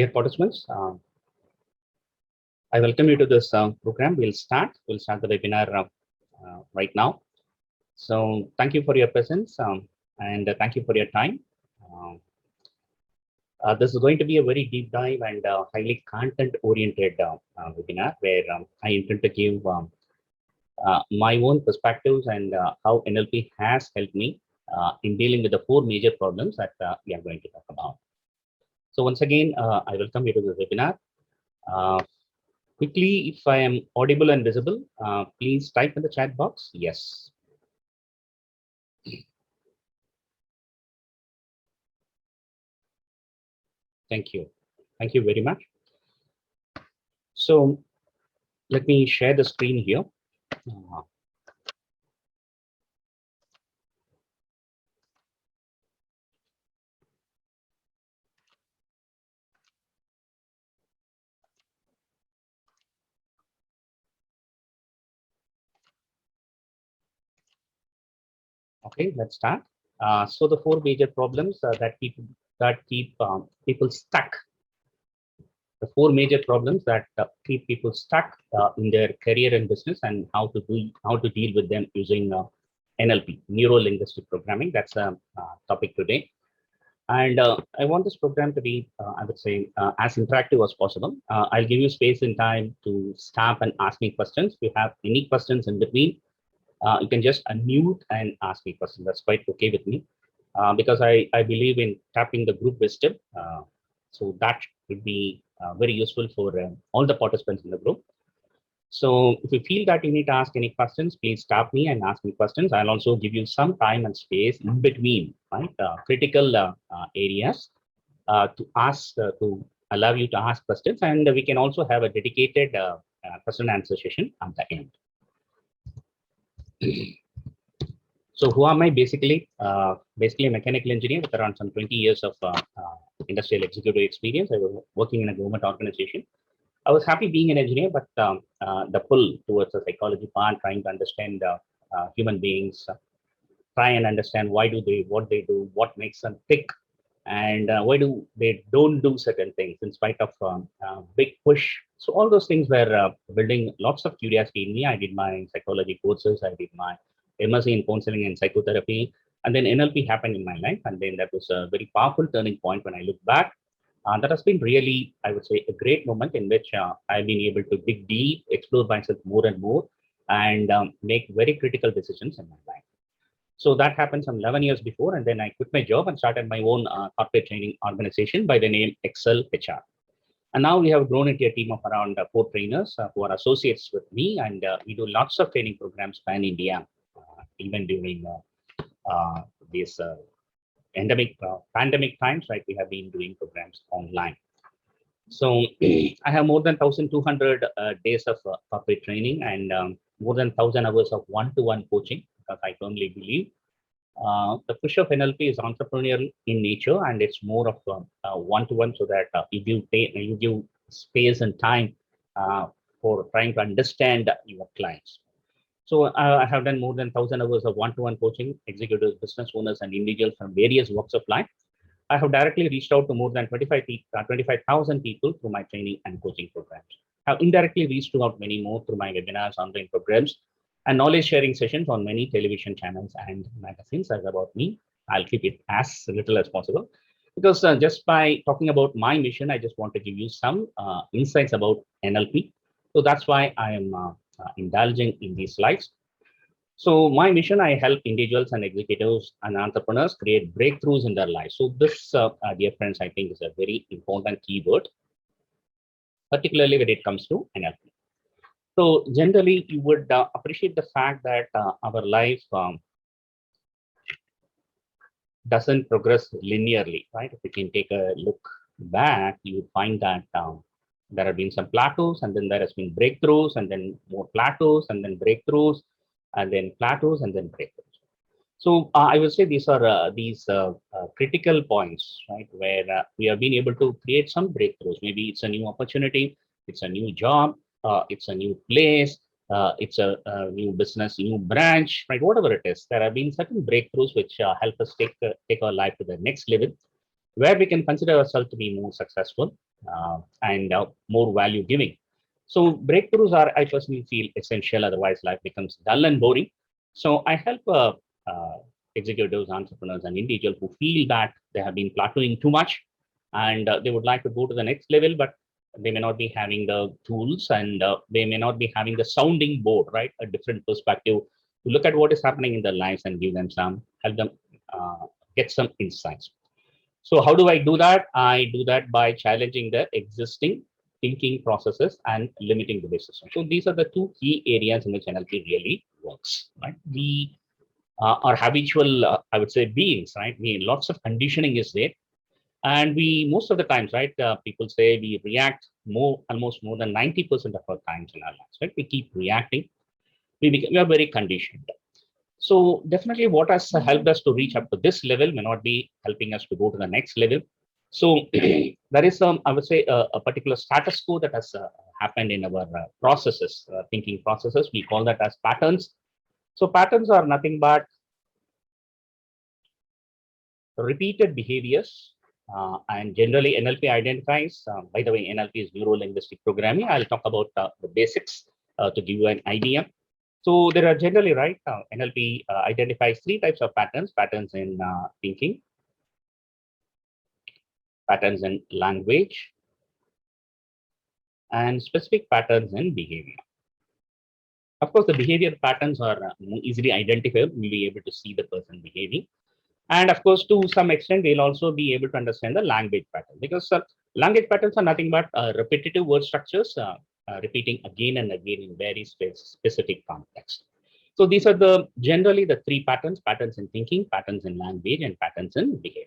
Dear participants, I welcome you to this program. We'll start the webinar right now. So thank you for your presence and thank you for your time. This is going to be a very deep dive and highly content-oriented webinar where I intend to give my own perspectives and how NLP has helped me in dealing with the four major problems that we are going to talk about. So once again, I welcome you to the webinar. Quickly, if I am audible and visible, please type in the chat box, yes. Thank you. Thank you very much. So let me share the screen here. Okay, let's start. So the four major problems that keep people stuck. The four major problems that keep people stuck in their career and business, and how to deal with them using NLP, Neuro Linguistic Programming. That's a topic today. And I want this program to be, I would say, as interactive as possible. I'll give you space and time to stop and ask me questions. If you have any questions in between, you can just unmute and ask me questions. That's quite okay with me, because I believe in tapping the group wisdom. So that would be very useful for all the participants in the group. So if you feel that you need to ask any questions, please stop me and ask me questions. I'll also give you some time and space in between, right? Critical areas to ask, to allow you to ask questions. And we can also have a dedicated question and answer session at the end. So who am I? Basically a mechanical engineer with around some 20 years of industrial executive experience. I was working in a government organization. I was happy being an engineer, but the pull towards the psychology part, trying to understand human beings, try and understand what they do, what makes them tick, and why do they don't do certain things in spite of big push. So all those things were building lots of curiosity in me. I did my psychology courses, I did my MSc in counseling and psychotherapy, and then NLP happened in my life, and then that was a very powerful turning point when I look back. That has been really, I would say, a great moment in which I've been able to dig deep, explore myself more and more, and make very critical decisions in my life. So that happened some 11 years before, and then I quit my job and started my own corporate training organization by the name Excel HR. And now we have grown into a team of around 4 trainers who are associates with me, and we do lots of training programs pan India, even during these pandemic times, right? We have been doing programs online. So I have more than 1,200 days of corporate training and more than 1,000 hours of one-to-one coaching, because I firmly believe the push of NLP is entrepreneurial in nature, and it's more of one-to-one, so that you give space and time for trying to understand your clients. So I have done more than 1,000 hours of one-to-one coaching, executives, business owners, and individuals from various walks of life. I have directly reached out to more than 25,000 people through my training and coaching programs. I have indirectly reached out many more through my webinars, online programs, and knowledge sharing sessions on many television channels and magazines. As about me, I'll keep it as little as possible, because just by talking about my mission, I just want to give you some insights about NLP. So that's why I am indulging in these slides. So my mission, I help individuals and executives and entrepreneurs create breakthroughs in their lives. So this, dear friends, I think is a very important keyword, particularly when it comes to NLP. So generally, you would appreciate the fact that our life doesn't progress linearly, right? If you can take a look back, you would find that there have been some plateaus, and then there has been breakthroughs, and then more plateaus, and then breakthroughs, and then plateaus, and then breakthroughs. So I would say these are critical points, right, where we have been able to create some breakthroughs. Maybe it's a new opportunity, it's a new job, it's a new place, it's a new business, new branch, right? Whatever it is, there have been certain breakthroughs which help us take our life to the next level, where we can consider ourselves to be more successful, and more value giving. So breakthroughs are, I personally feel, essential. Otherwise, life becomes dull and boring. So I help uh, executives, entrepreneurs, and individuals who feel that they have been plateauing too much, and they would like to go to the next level, but they may not be having the tools, and they may not be having the sounding board, right? A different perspective to look at what is happening in their lives and give them some, help them get some insights. So how do I do that? I do that by challenging the existing thinking processes and limiting the belief system. So these are the two key areas in which NLP really works, right? We are habitual, I would say, beings, right? Lots of conditioning is there, and we most of the times, right? People say we react more, almost more than 90% of our times in our lives, right? We keep reacting. We are very conditioned. So definitely what has helped us to reach up to this level may not be helping us to go to the next level. So there is some, I would say, a particular status quo that has happened in our processes, thinking processes. We call that as patterns. So patterns are nothing but repeated behaviors. And generally NLP identifies, by the way, NLP is Neuro Linguistic Programming. I'll talk about the basics to give you an idea. So there are generally, right, NLP identifies three types of patterns: patterns in thinking, patterns in language, and specific patterns in behavior. Of course, the behavior patterns are easily identifiable. We'll be able to see the person behaving. And of course, to some extent, we'll also be able to understand the language pattern, because language patterns are nothing but repetitive word structures, repeating again and again in very specific context. So these are the generally the three patterns: patterns in thinking, patterns in language, and patterns in behavior.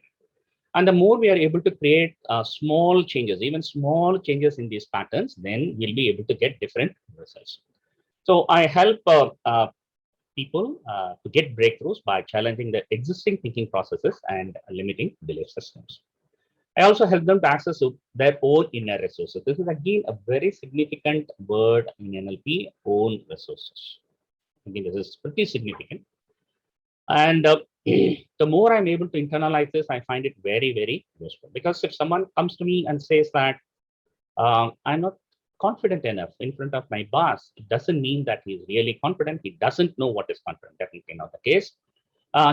And the more we are able to create small changes, even small changes in these patterns, then we'll be able to get different results. So I help people to get breakthroughs by challenging the existing thinking processes and limiting belief systems. I also help them to access their own inner resources. This is again a very significant word in NLP: own resources. I think this is pretty significant. And the more I'm able to internalize this, I find it very, very useful. Because if someone comes to me and says that I'm not confident enough in front of my boss, it doesn't mean that he's really confident. He doesn't know what is confident. Definitely not the case.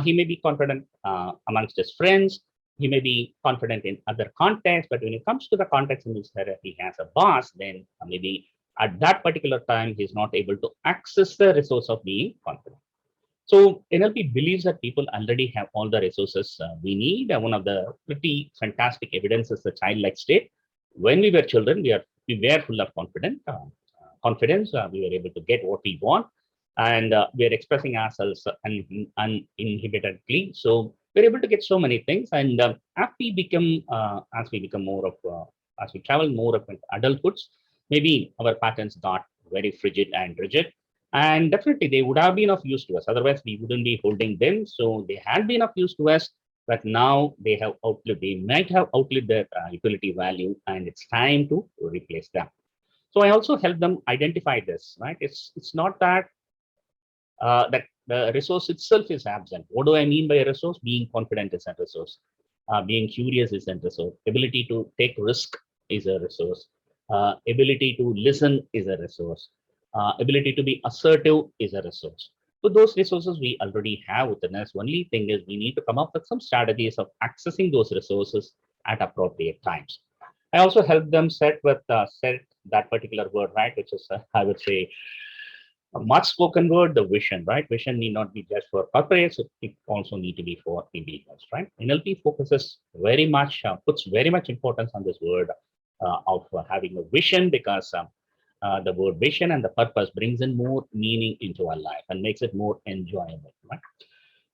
He may be confident amongst his friends. He may be confident in other contexts, but when it comes to the context in which he has a boss, then maybe at that particular time, he's not able to access the resource of being confident. So NLP believes that people already have all the resources we need. One of the pretty fantastic evidence is the childlike state. When we were children, we were full of confidence. We were able to get what we want, and we are expressing ourselves uninhibitedly. So we're able to get so many things. And as we become more of, as we travel more of adulthoods, maybe our patterns got very frigid and rigid. And definitely they would have been of use to us. Otherwise, we wouldn't be holding them. So they had been of use to us, but now they might have outlived their utility value, and it's time to replace them. So I also help them identify this, right? It's not that that the resource itself is absent. What do I mean by a resource? Being confident is a resource. Being curious is a resource. Ability to take risk is a resource. Ability to listen is a resource. Ability to be assertive is a resource. So those resources we already have within us. Only thing is we need to come up with some strategies of accessing those resources at appropriate times. I also help them set that particular word, right, which is I would say a much spoken word, the vision, right? Vision need not be just for corporates, it also need to be for individuals, right? NLP focuses very much, puts very much importance on this word of having a vision, because the word vision and the purpose brings in more meaning into our life and makes it more enjoyable, right?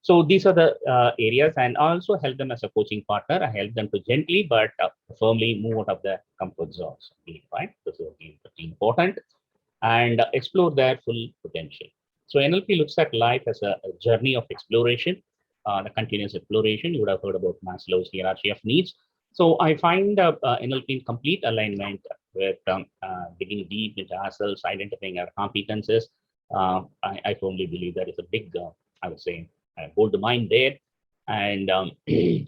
So these are the areas, and I also help them as a coaching partner. I help them to gently but firmly move out of their comfort zones, right? This is again pretty important, and explore their full potential. So NLP looks at life as a journey of exploration, the continuous exploration. You would have heard about Maslow's hierarchy of needs. So I find NLP in complete alignment with digging deep into ourselves, identifying our competences. I firmly believe there is a big, I would say, gold mine there. And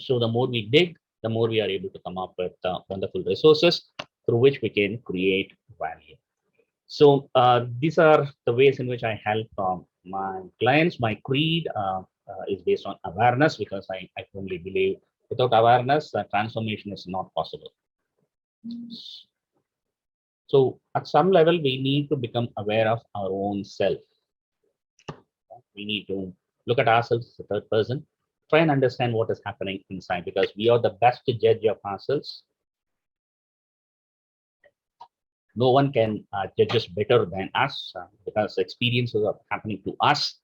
so the more we dig, the more we are able to come up with wonderful resources. through which we can create value. So these are the ways in which I help my clients. My creed is based on awareness, because I firmly believe without awareness, transformation is not possible. So at some level, we need to become aware of our own self. We need to look at ourselves as a third person, try and understand what is happening inside, because we are the best judge of ourselves. No one can judge us better than us, because experiences are happening to us.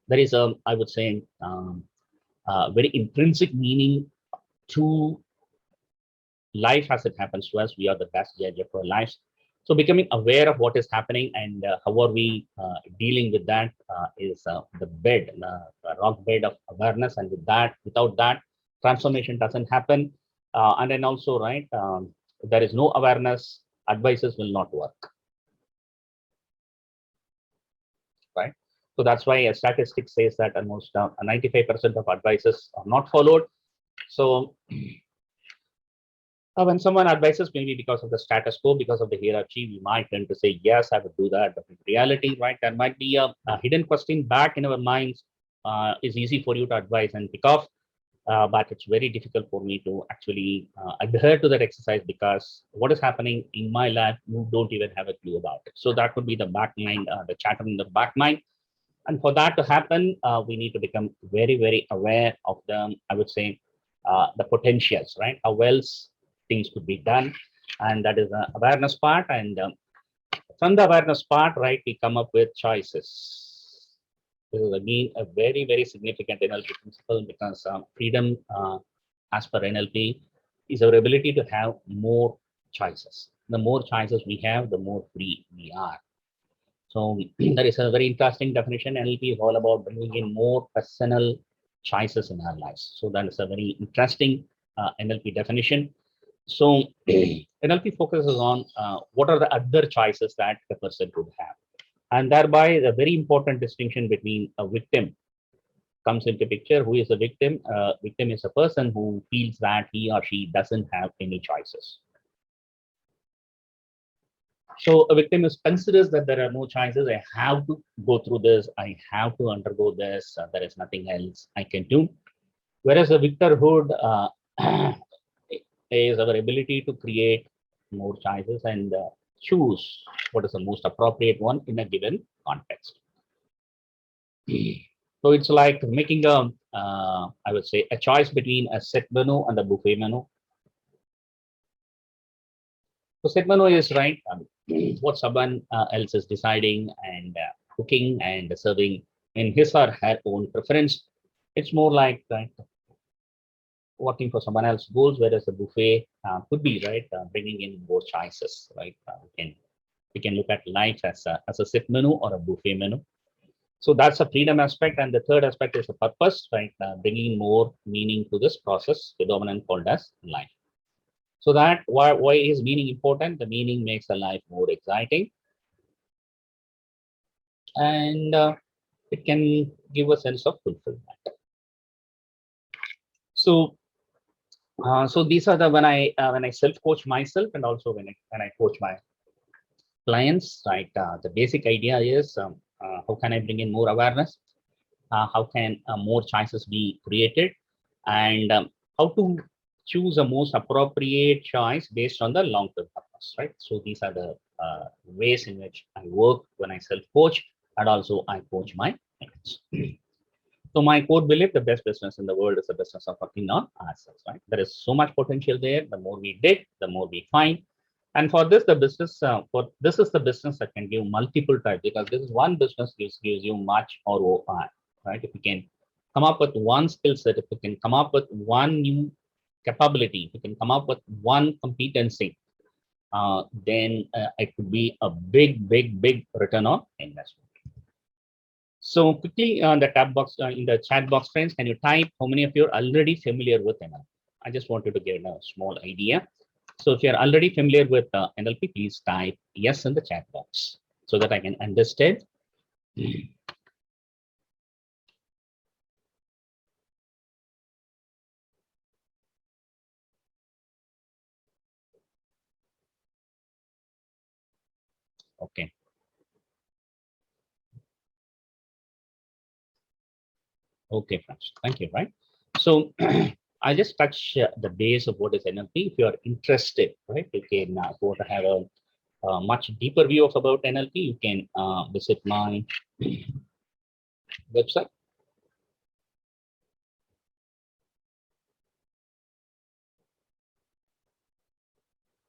There is a, I would say, very intrinsic meaning to life as it happens to us. We are the best judge of our lives. So becoming aware of what is happening and how are we dealing with that is the bed, the rock bed of awareness. And with that, without that, transformation doesn't happen. And then also, right, there is no awareness, advices will not work, right? So that's why a statistic says that almost 95% of advices are not followed. So when someone advises, maybe because of the status quo, because of the hierarchy, we might tend to say, yes, I would do that. But in reality, right, there might be a hidden question back in our minds. Is easy for you to advise and pick off, but it's very difficult for me to actually adhere to that exercise, because what is happening in my life, you don't even have a clue about it. So that would be the back mind, the chatter in the back mind. And for that to happen, we need to become very, very aware of the, I would say, the potentials, right? How else things could be done. And that is the awareness part. And from the awareness part, right, we come up with choices. This is again a very, very significant NLP principle, because freedom, as per NLP, is our ability to have more choices. The more choices we have, the more free we are. So that is a very interesting definition. NLP is all about bringing in more personal choices in our lives. So that is a very interesting NLP definition. So NLP focuses on what are the other choices that the person could have. And thereby, the very important distinction between a victim comes into picture. Who is a victim? Victim is a person who feels that he or she doesn't have any choices. So a victim is considers that there are no choices. I have to go through this. I have to undergo this. There is nothing else I can do. Whereas a victorhood is our ability to create more choices and choose what is the most appropriate one in a given context. So it's like making a, I would say, a choice between a set menu and a buffet menu. So set menu is right, what someone else is deciding and cooking and serving in his or her own preference. It's more like right, working for someone else's goals, whereas the buffet could be right, bringing in more choices. Right, we can look at life as a set menu or a buffet menu. So that's a freedom aspect, and the third aspect is the purpose, right? Bringing more meaning to this process, the dominant called as life. So that why is meaning important? The meaning makes the life more exciting, and it can give a sense of fulfillment. So, so these are the when I self coach myself, and also when I coach my clients. Right, the basic idea is how can I bring in more awareness? How can more choices be created, and how to choose a most appropriate choice based on the long-term purpose, right? So these are the ways in which I work when I self-coach, and also I coach my clients. So my core belief, the best business in the world is the business of working on ourselves, right? There is so much potential there. The more we dig, the more we find. And for this, the business, for this is the business that can give multiple types, because this is one business gives you much ROI, right? If you can come up with one skill set, if you can come up with one new capability, if you can come up with one competency, then it could be a big, big, big return on investment. So quickly on the tab box, in the chat box, friends, can you type how many of you are already familiar with NLP? I just wanted to get a small idea. So if you're already familiar with NLP, please type yes in the chat box so that I can understand. Okay. Okay, friends. Thank you. Right. So I just touch the base of what is NLP. If you are interested, right, you can go to have a much deeper view of about NLP. You can visit my website.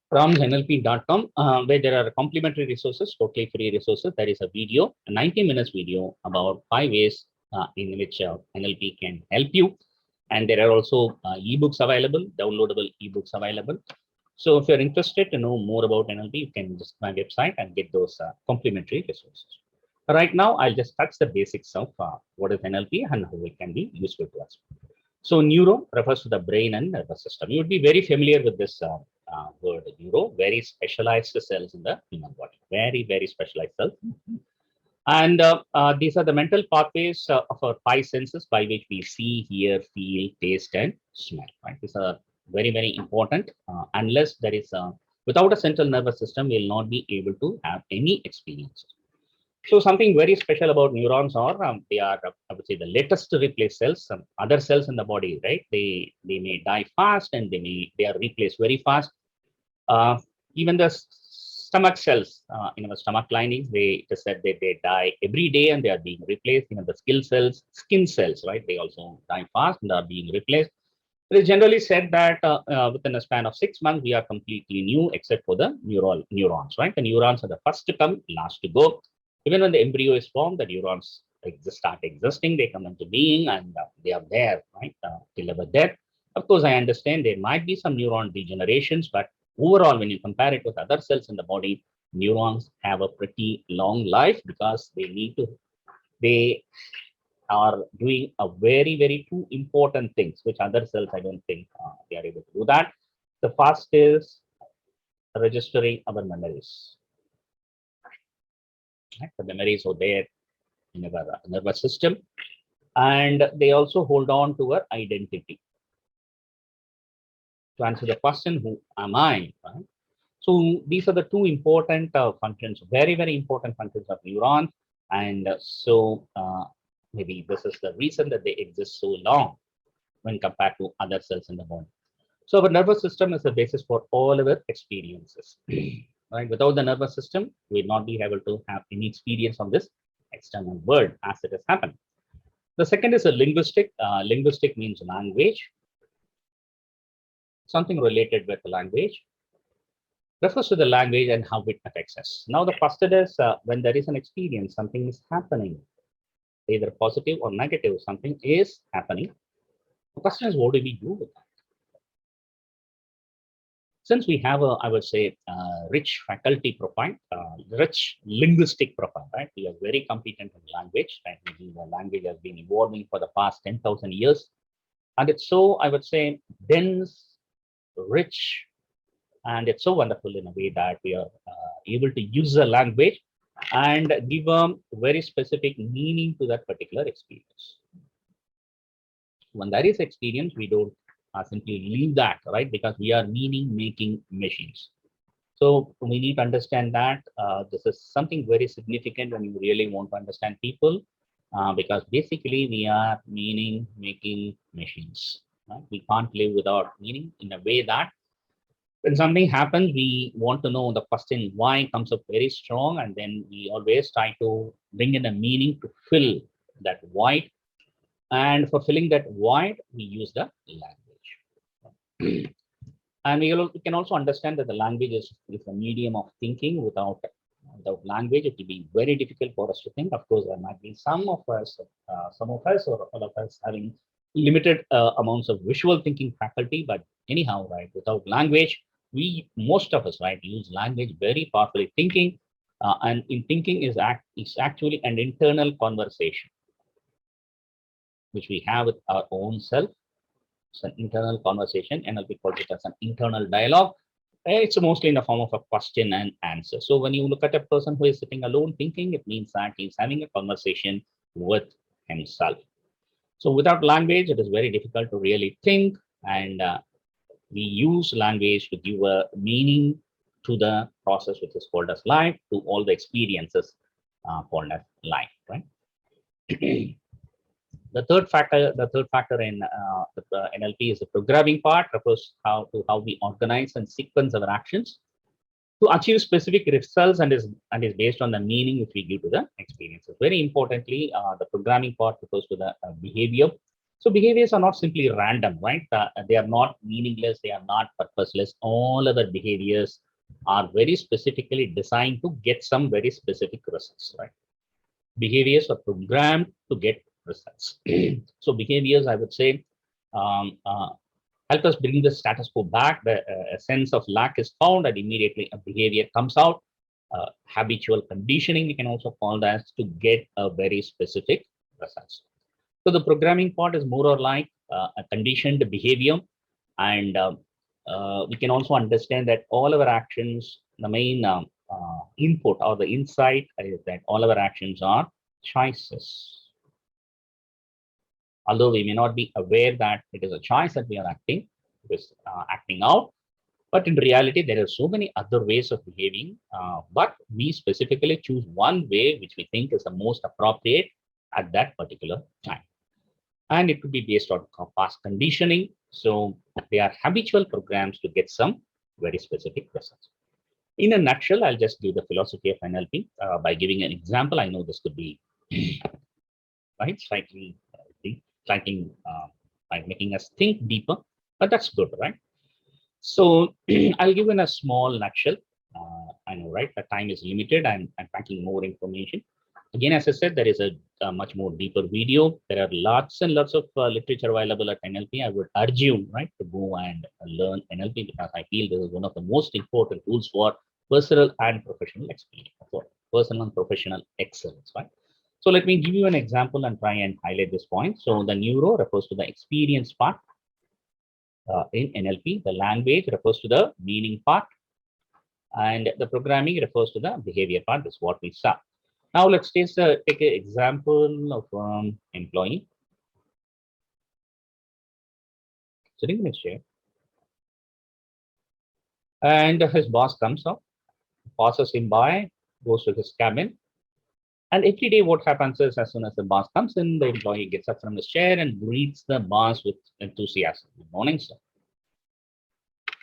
From NLP.com, where there are complimentary resources, totally free resources. There is a video, a 90 minutes video about 5 ways in which NLP can help you. And there are also ebooks available, downloadable ebooks available. So if you're interested to know more about NLP, you can visit my website and get those complimentary resources. Right now, I'll just touch the basics of what is NLP and how it can be useful to us. So neuro refers to the brain and nervous system. You would be very familiar with this word neuro, very specialized cells in the human body, very, very specialized cells. And these are the mental pathways of our 5 senses by which we see, hear, feel, taste, and smell. Right? These are very, very important. Unless there is without a central nervous system, we will not be able to have any experiences. So something very special about neurons are they are, I would say, the latest to replace cells. Some other cells in the body, right? They may die fast and they are replaced very fast. Even the stomach cells in our stomach lining, they just said that they die every day and they are being replaced. Even the skin cells, right? They also die fast and are being replaced. It is generally said that within a span of 6 months, we are completely new, except for the neurons, right? The neurons are the first to come, last to go. Even when the embryo is formed, the neurons start existing, they come into being, and they are there, right, till our death. Of course, I understand there might be some neuron degenerations, but overall, when you compare it with other cells in the body, neurons have a pretty long life because they are doing a very, very two important things, which other cells, I don't think they are able to do that. The first is registering our memories. Right? The memories are there in our nervous system, and they also hold on to our identity. To answer the question, who am I? Right? So these are the two important functions, very, very important functions of neurons. And maybe this is the reason that they exist so long when compared to other cells in the body. So our nervous system is the basis for all our experiences. Right? Without the nervous system, we'll not be able to have any experience of this external world as it has happened. The second is a linguistic. Linguistic means language. Something related with the language refers to the language and how it affects us. Now, the first is when there is an experience, something is happening, either positive or negative, something is happening. The question is, what do we do with that? Since we have a, I would say, rich faculty profile, rich linguistic profile, right? We are very competent in language, right? The language has been evolving for the past 10,000 years. And it's so, I would say, dense, rich, and it's so wonderful in a way that we are able to use the language and give a very specific meaning to that particular experience. When there is experience, we don't simply leave that, right? Because we are meaning-making machines. So we need to understand that this is something very significant when you really want to understand people, because basically we are meaning-making machines. Right? We can't live without meaning in a way that when something happens, we want to know the question why comes up very strong, and then we always try to bring in a meaning to fill that void. And for filling that void, we use the language. And we can also understand that the language is a medium of thinking. Without language, it will be very difficult for us to think. Of course, there might be some of us or all of us having limited amounts of visual thinking faculty, but anyhow, right, without language, most of us, right, use language very powerfully. Thinking, and in thinking is actually an internal conversation which we have with our own self. It's an internal conversation, and NLP calls it as an internal dialogue. It's mostly in the form of a question and answer. So when you look at a person who is sitting alone thinking, it means that he's having a conversation with himself. So without language, it is very difficult to really think, and we use language to give a meaning to the process which is called as life to all the experiences called as life, right? The third factor in the NLP is the programming part, refers how we organize and sequence our actions to achieve specific results, and is based on the meaning which we give to the experiences. Very importantly, the programming part refers to the behavior. So behaviors are not simply random, right? They are not meaningless. They are not purposeless. All other behaviors are very specifically designed to get some very specific results, right? Behaviors are programmed to get results. So behaviors, I would say, um, uh, help us bring the status quo back. A sense of lack is found, and immediately a behavior comes out. Habitual conditioning, we can also call that, to get a very specific results. So the programming part is more or like a conditioned behavior, and we can also understand that all our actions, the main input or the insight is that all our actions are choices. Although we may not be aware that it is a choice that we are acting out, but in reality, there are so many other ways of behaving, but we specifically choose one way which we think is the most appropriate at that particular time. And it could be based on past conditioning. So they are habitual programs to get some very specific results. In a nutshell, I'll just give the philosophy of NLP by giving an example. I know this could be right, slightly like making us think deeper, but that's good, right? So I'll give in a small nutshell. I know, right? The time is limited. I'm packing more information. Again, as I said, there is a much more deeper video. There are lots and lots of literature available at NLP. I would urge you, right, to go and learn NLP, because I feel this is one of the most important tools for personal and professional experience, for personal and professional excellence, right? So let me give you an example and try and highlight this point. So the neuro refers to the experience part in NLP. The language refers to the meaning part, and the programming refers to the behavior part. That's what we saw. Now let's take an example of employee sitting in his chair, and his boss comes up, passes him by, goes to his cabin. And every day, what happens is, as soon as the boss comes in, the employee gets up from his chair and greets the boss with enthusiasm. Good morning, sir.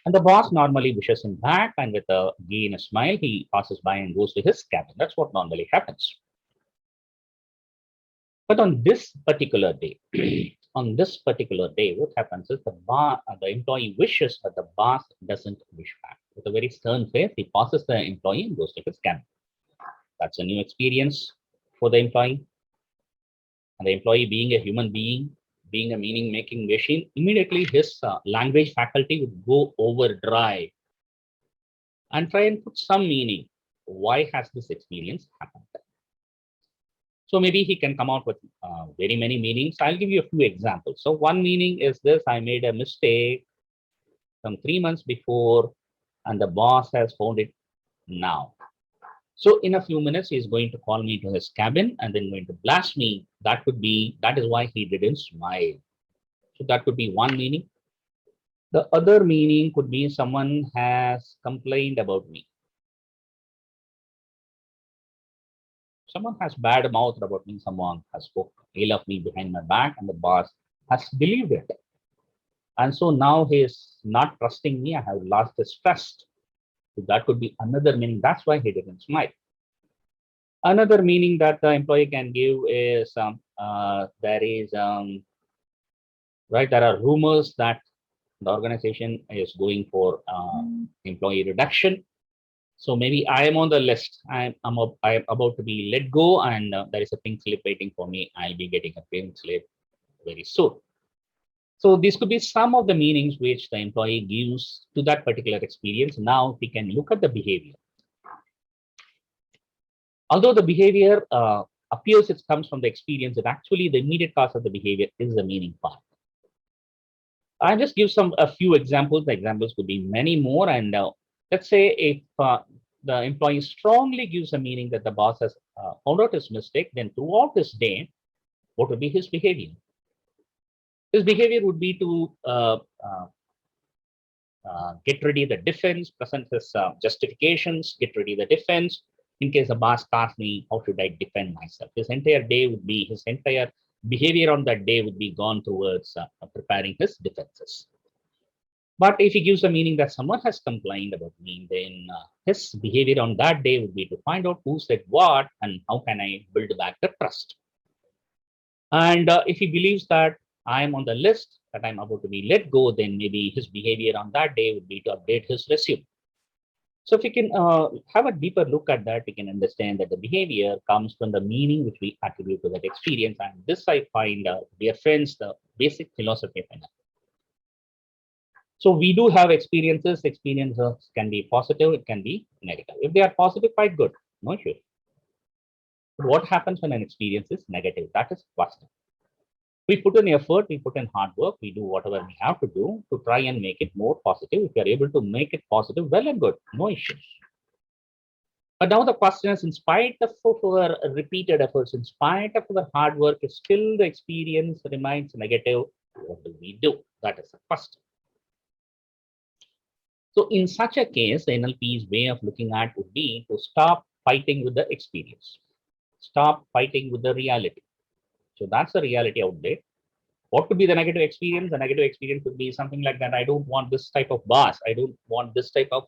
And the boss normally wishes him back, and with a gay and a smile, he passes by and goes to his cabin. That's what normally happens. But on this particular day, what happens is the employee wishes, but the boss doesn't wish back. With a very stern face, he passes the employee and goes to his cabin. That's a new experience for the employee. And the employee, being a human being, being a meaning-making machine, immediately his language faculty would go overdrive and try and put some meaning. Why has this experience happened? So maybe he can come out with very many meanings. I'll give you a few examples. So one meaning is this: I made a mistake from 3 months before, and the boss has found it now. So in a few minutes, he's going to call me to his cabin and then going to blast me. That is why he didn't smile. So that could be one meaning. The other meaning could be someone has complained about me. Someone has bad mouthed about me. Someone has spoken ill of me behind my back, and the boss has believed it. And so now he is not trusting me. I have lost his trust. So that could be another meaning. That's why he didn't smile. Another meaning that the employee can give is there are rumors that the organization is going for employee reduction. So maybe I am on the list. I am about to be let go, and there is a pink slip waiting for me. I'll be getting a pink slip very soon. So these could be some of the meanings which the employee gives to that particular experience. Now we can look at the behavior. Although the behavior appears it comes from the experience, it actually the immediate cause of the behavior is the meaning part. I'll just give a few examples. The examples could be many more. And let's say if the employee strongly gives a meaning that the boss has found out his mistake, then throughout this day, what would be his behavior? His behavior would be to get ready the defense, present his justifications, get ready the defense. In case the boss asks me, how should I defend myself? His entire day would be, his entire behavior on that day would be gone towards preparing his defenses. But if he gives a meaning that someone has complained about me, then his behavior on that day would be to find out who said what and how can I build back the trust. And if he believes that I am on the list that I'm about to be let go, then maybe his behavior on that day would be to update his resume. So if we can have a deeper look at that, we can understand that the behavior comes from the meaning which we attribute to that experience. And this I find, dear friends, the basic philosophy of NLP. So we do have experiences. Experiences can be positive, it can be negative. If they are positive, quite good, no issue. But what happens when an experience is negative? That is positive. We put in effort, we put in hard work, we do whatever we have to do to try and make it more positive. If we are able to make it positive, well and good, no issues. But now the question is, in spite of our repeated efforts, in spite of our hard work, if still the experience remains negative, what do we do? That is the question. So in such a case, the NLP's way of looking at would be to stop fighting with the experience. Stop fighting with the reality. So that's the reality out there. What could be the negative experience? The negative experience could be something like that. I don't want this type of boss. I don't want this type of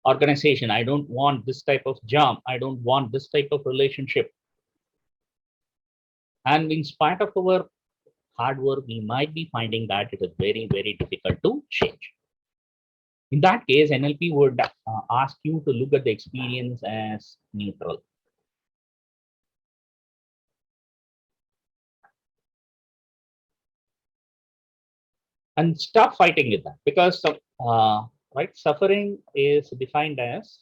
organization. I don't want this type of job. I don't want this type of relationship. And in spite of our hard work, we might be finding that it is very, very difficult to change. In that case, NLP would ask you to look at the experience as neutral. And stop fighting with that, because right, suffering is defined as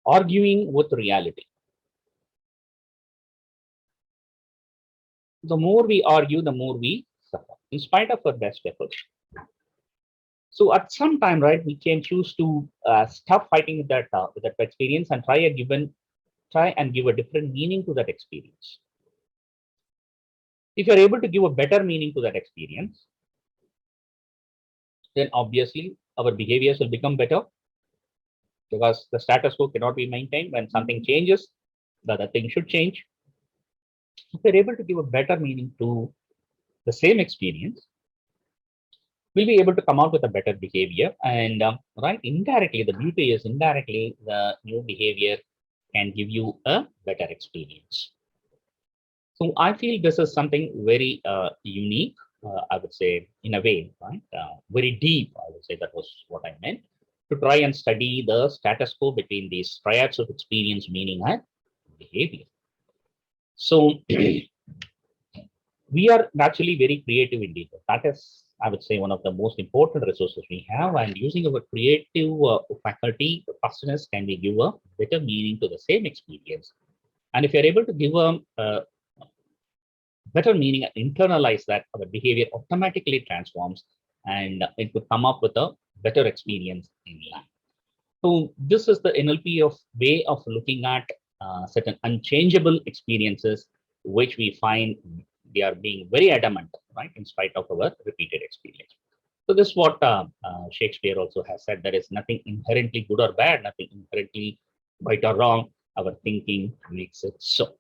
arguing with reality. The more we argue, the more we suffer, in spite of our best efforts. So at some time, right, we can choose to stop fighting with that experience and try and give a different meaning to that experience. If you're able to give a better meaning to that experience, then obviously our behaviors will become better, because the status quo cannot be maintained. When something changes, the other thing should change. If we're able to give a better meaning to the same experience, we'll be able to come out with a better behavior. And right, indirectly, the beauty is indirectly the new behavior can give you a better experience. So I feel this is something very unique, I would say, in a way, right? Very deep, I would say. That was what I meant, to try and study the status quo between these triads of experience, meaning, and behavior. So we are naturally very creative indeed. That is, I would say, one of the most important resources we have. And using our creative faculty, the fastness, can we give a better meaning to the same experience? And if you're able to give a better meaning and internalize that, our behavior automatically transforms and it would come up with a better experience in life. So this is the NLP of way of looking at certain unchangeable experiences, which we find they are being very adamant, right, in spite of our repeated experience. So this is what Shakespeare also has said. There is nothing inherently good or bad, nothing inherently right or wrong. Our thinking makes it so.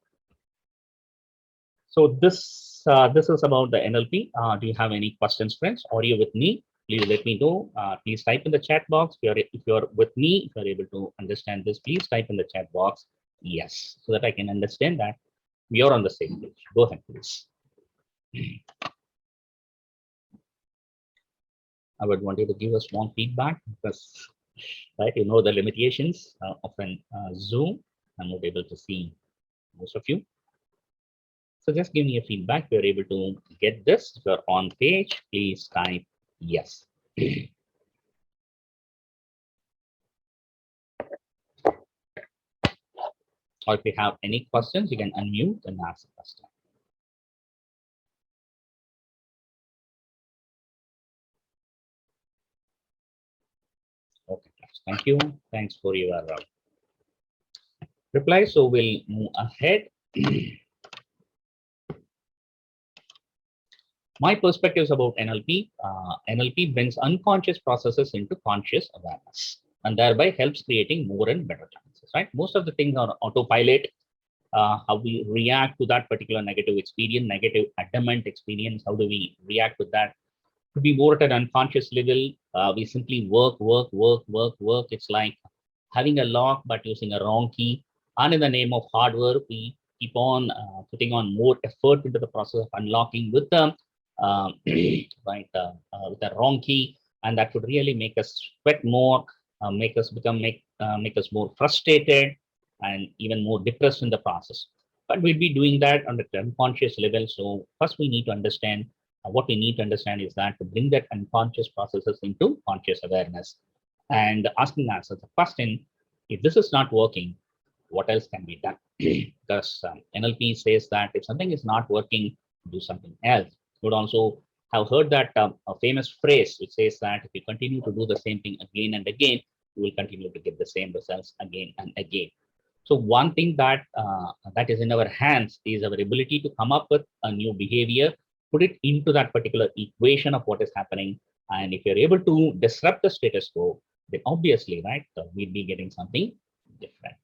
So this is about the NLP. Do you have any questions, friends? Are you with me? Please let me know. Please type in the chat box. If you're with me, if you're able to understand this, please type in the chat box yes, so that I can understand that we are on the same page. Go ahead, please. I would want you to give us small feedback, because, right, you know the limitations of an Zoom. I'm not able to see most of you. So just give me a feedback. If you're able to get this, if you're on page, please type yes. Or if you have any questions, you can unmute and ask the question. Okay, thank you. Thanks for your reply. So we'll move ahead. My perspectives about NLP. NLP brings unconscious processes into conscious awareness and thereby helps creating more and better chances, right? Most of the things are autopilot, how we react to that particular negative experience, negative adamant experience, how do we react with that? To be more at an unconscious level, we simply work. It's like having a lock but using a wrong key. And in the name of hard work, we keep on putting on more effort into the process of unlocking with the with the wrong key, and that would really make us sweat more, make us more frustrated, and even more depressed in the process. But we'll be doing that on the unconscious level. So first, we need to understand what we need to understand is that to bring that unconscious processes into conscious awareness and asking ourselves the question, if this is not working, what else can be done? Because NLP says that if something is not working, do something else. You would also have heard that a famous phrase which says that if you continue to do the same thing again and again, you will continue to get the same results again and again. So one thing that is in our hands is our ability to come up with a new behavior, put it into that particular equation of what is happening. And if you're able to disrupt the status quo, then obviously, right, we'll be getting something different.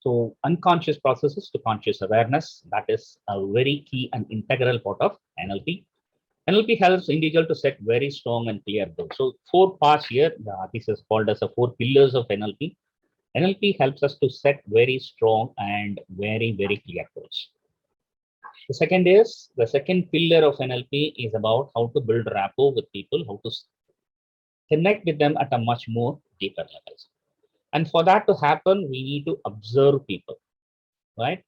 So unconscious processes to conscious awareness, that is a very key and integral part of NLP. NLP helps individual to set very strong and clear goals. So 4 parts here, this is called as the 4 pillars of NLP. NLP helps us to set very strong and very clear goals. The second pillar of NLP is about how to build rapport with people, how to connect with them at a much more deeper levels. And for that to happen, we need to observe people, right?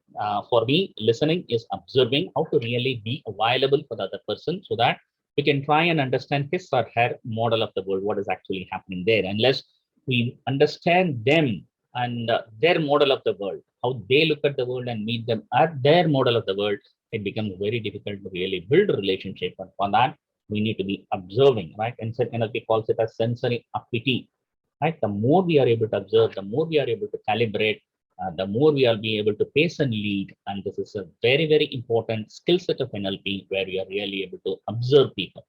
For me, listening is observing how to really be available for the other person so that we can try and understand his or her model of the world, what is actually happening there. Unless we understand them and their model of the world, how they look at the world and meet them at their model of the world, it becomes very difficult to really build a relationship. And for that, we need to be observing, right? And NLP calls it a sensory acuity, right? The more we are able to observe, the more we are able to calibrate, the more we will be able to pace and lead. And this is a very important skill set of NLP where we are really able to observe people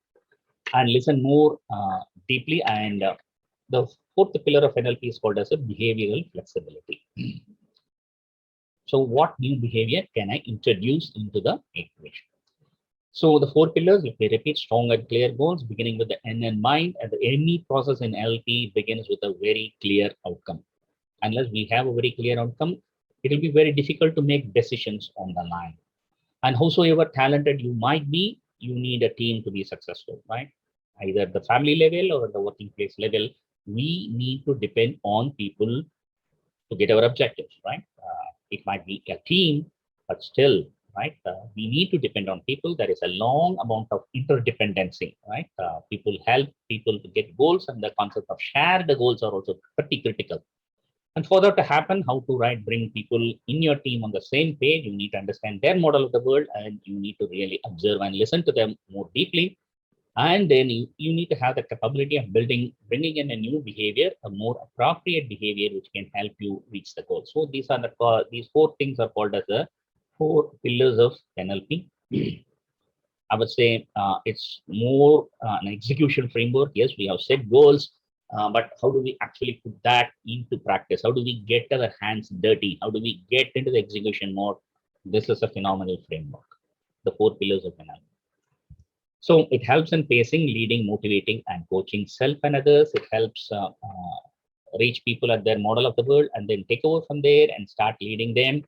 and listen more deeply. And the fourth pillar of NLP is called as a behavioral flexibility. So what new behavior can I introduce into the equation? So the 4 pillars, if we repeat, strong and clear goals, beginning with the end in mind, and any process in NLP begins with a very clear outcome. Unless we have a very clear outcome, it will be very difficult to make decisions on the line. And howsoever talented you might be, you need a team to be successful, right? Either the family level or the working place level, we need to depend on people to get our objectives, right? It might be a team, but still, right? We need to depend on people. There is a long amount of interdependency, right? People help people to get goals, and the concept of shared goals are also pretty critical. And for that to happen, how to bring people in your team on the same page, you need to understand their model of the world, and you need to really observe and listen to them more deeply. And then you need to have the capability of bringing in a new behavior, a more appropriate behavior, which can help you reach the goal. So these 4 things are called as the 4 pillars of NLP. I would say it's more an execution framework. Yes, we have set goals, but how do we actually put that into practice? How do we get our hands dirty? How do we get into the execution mode? This is a phenomenal framework, the 4 pillars of NLP. So it helps in pacing, leading, motivating, and coaching self and others. It helps reach people at their model of the world and then take over from there and start leading them,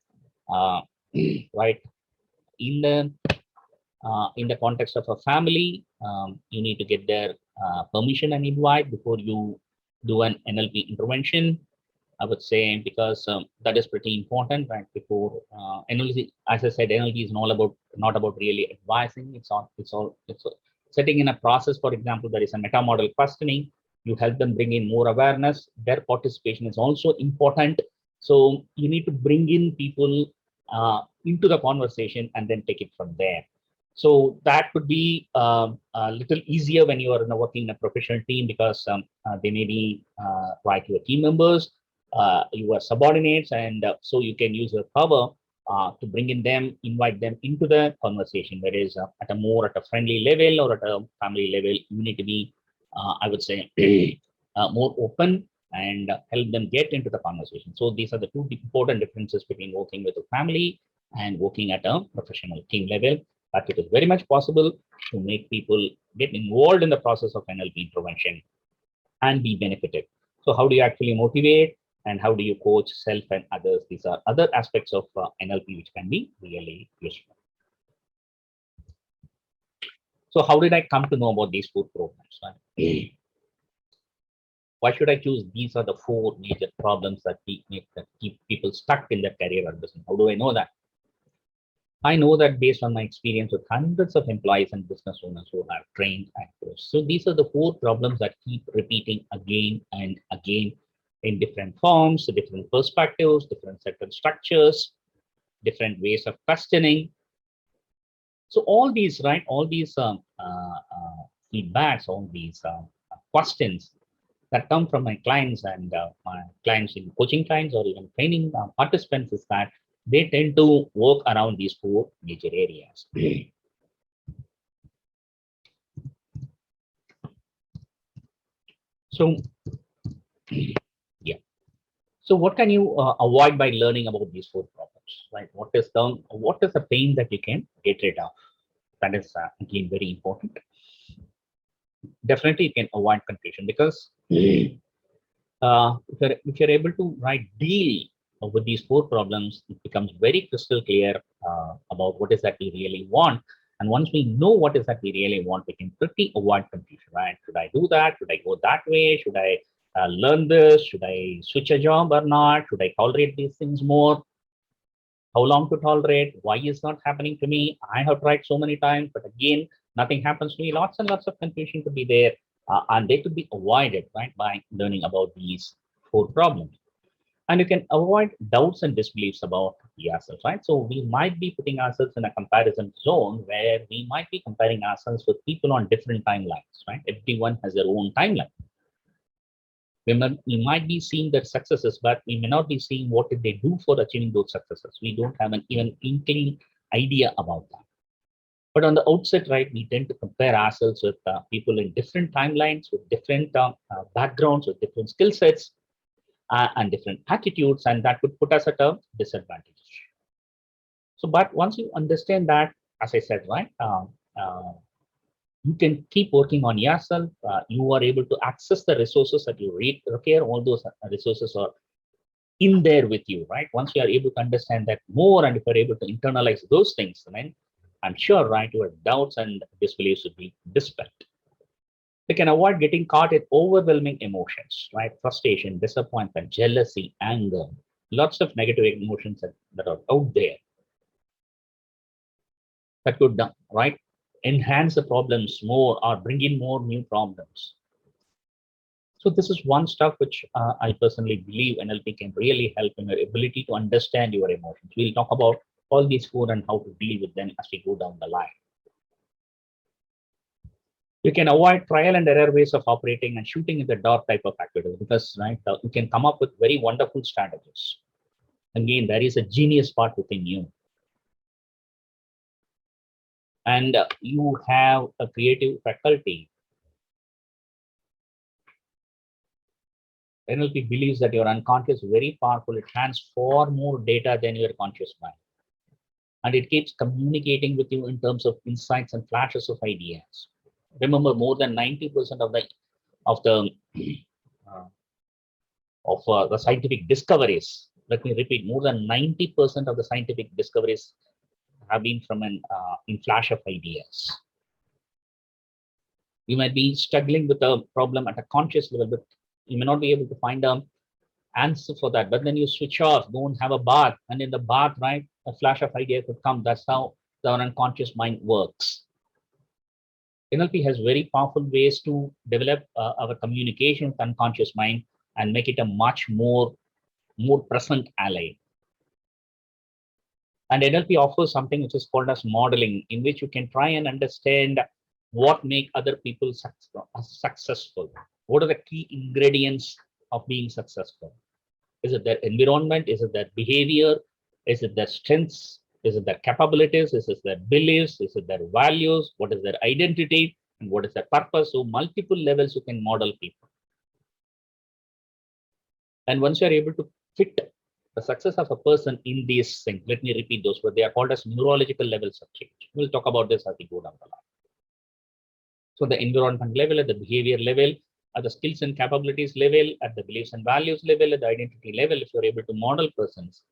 right? In the context of a family, you need to get their permission and invite before you do an NLP intervention. I would say, because that is pretty important, right? Before NLP, as I said, NLP is not about really advising. It's setting in a process. For example, there is a meta model questioning. You help them bring in more awareness. Their participation is also important. So you need to bring in people into the conversation and then take it from there. So that could be a little easier when you are working in a professional team, because they may be your team members, your subordinates, and so you can use your power to bring in them, invite them into the conversation. That is at a friendly level or at a family level. You need to be, I would say, more open and help them get into the conversation. So these are the two important differences between working with a family and working at a professional team level. But it is very much possible to make people get involved in the process of NLP intervention and be benefited. So how do you actually motivate and how do you coach self and others? These are other aspects of NLP which can be really useful. So how did I come to know about these 4 programs? Right? Why should I choose? These are the 4 major problems that keep people stuck in their career or business. How do I know that? I know that based on my experience with hundreds of employees and business owners who have trained and coached. So these are the 4 problems that keep repeating again and again in different forms, different perspectives, different set of structures, different ways of questioning. So all these, right, all these feedbacks, all these questions that come from my clients and my clients in coaching clients or even training participants is that they tend to work around these 4 major areas. So, yeah. So what can you avoid by learning about these 4 problems, right? What is the pain that you can get rid of? That is again very important. Definitely, you can avoid confusion because if you're able to deal with these 4 problems, it becomes very crystal clear about what is that we really want. And once we know what is that we really want, we can pretty avoid confusion, right? Should I do that? Should I go that way? Should I learn this? Should I switch a job or not? Should I tolerate these things more? How long to tolerate? Why is not happening to me? I have tried so many times, but again, nothing happens to me. Lots and lots of confusion could be there, and they could be avoided, right, by learning about these 4 problems. And you can avoid doubts and disbeliefs about yourself, right? So we might be putting ourselves in a comparison zone where we might be comparing ourselves with people on different timelines, right? Everyone has their own timeline. We might be seeing their successes, but we may not be seeing what did they do for achieving those successes. We don't have an even inkling idea about that. But on the outset, right, we tend to compare ourselves with people in different timelines, with different backgrounds, with different skill sets, and different attitudes, and that would put us at a disadvantage. So, but once you understand that, as I said, right, you can keep working on yourself. You are able to access the resources that you require. All those resources are in there with you, right? Once you are able to understand that more, and if you're able to internalize those things, then I'm sure, right, your doubts and disbeliefs would be dispelled. You can avoid getting caught in overwhelming emotions, right? Frustration, disappointment, jealousy, anger, lots of negative emotions that are out there that could, right, enhance the problems more or bring in more new problems. So this is one stuff which I personally believe NLP can really help in your ability to understand your emotions. We'll talk about all these 4 and how to deal with them as we go down the line. You can avoid trial and error ways of operating and shooting in the dark type of activities because, right, you can come up with very wonderful strategies. Again, there is a genius part within you. And you have a creative faculty. NLP believes that your unconscious is very powerful. It has far more data than your conscious mind. And it keeps communicating with you in terms of insights and flashes of ideas. Remember, more than 90% of the scientific discoveries. Let me repeat: more than 90% of the scientific discoveries have been from in flash of ideas. You might be struggling with a problem at a conscious level, but you may not be able to find an answer for that. But then you switch off, go and have a bath, and in the bath, right, a flash of idea could come. That's how the unconscious mind works. NLP has very powerful ways to develop our communication with unconscious mind and make it a much more present ally. And NLP offers something which is called as modeling, in which you can try and understand what make other people successful. What are the key ingredients of being successful? Is it their environment? Is it their behavior? Is it their strengths? Is it their capabilities? Is it their beliefs? Is it their values? What is their identity? And what is their purpose? So multiple levels you can model people. And once you are able to fit the success of a person in these things, let me repeat those, but they are called as neurological levels of change. We'll talk about this as we go down the line. So the environment level, at the behavior level, at the skills and capabilities level, at the beliefs and values level, at the identity level, if you're able to model persons,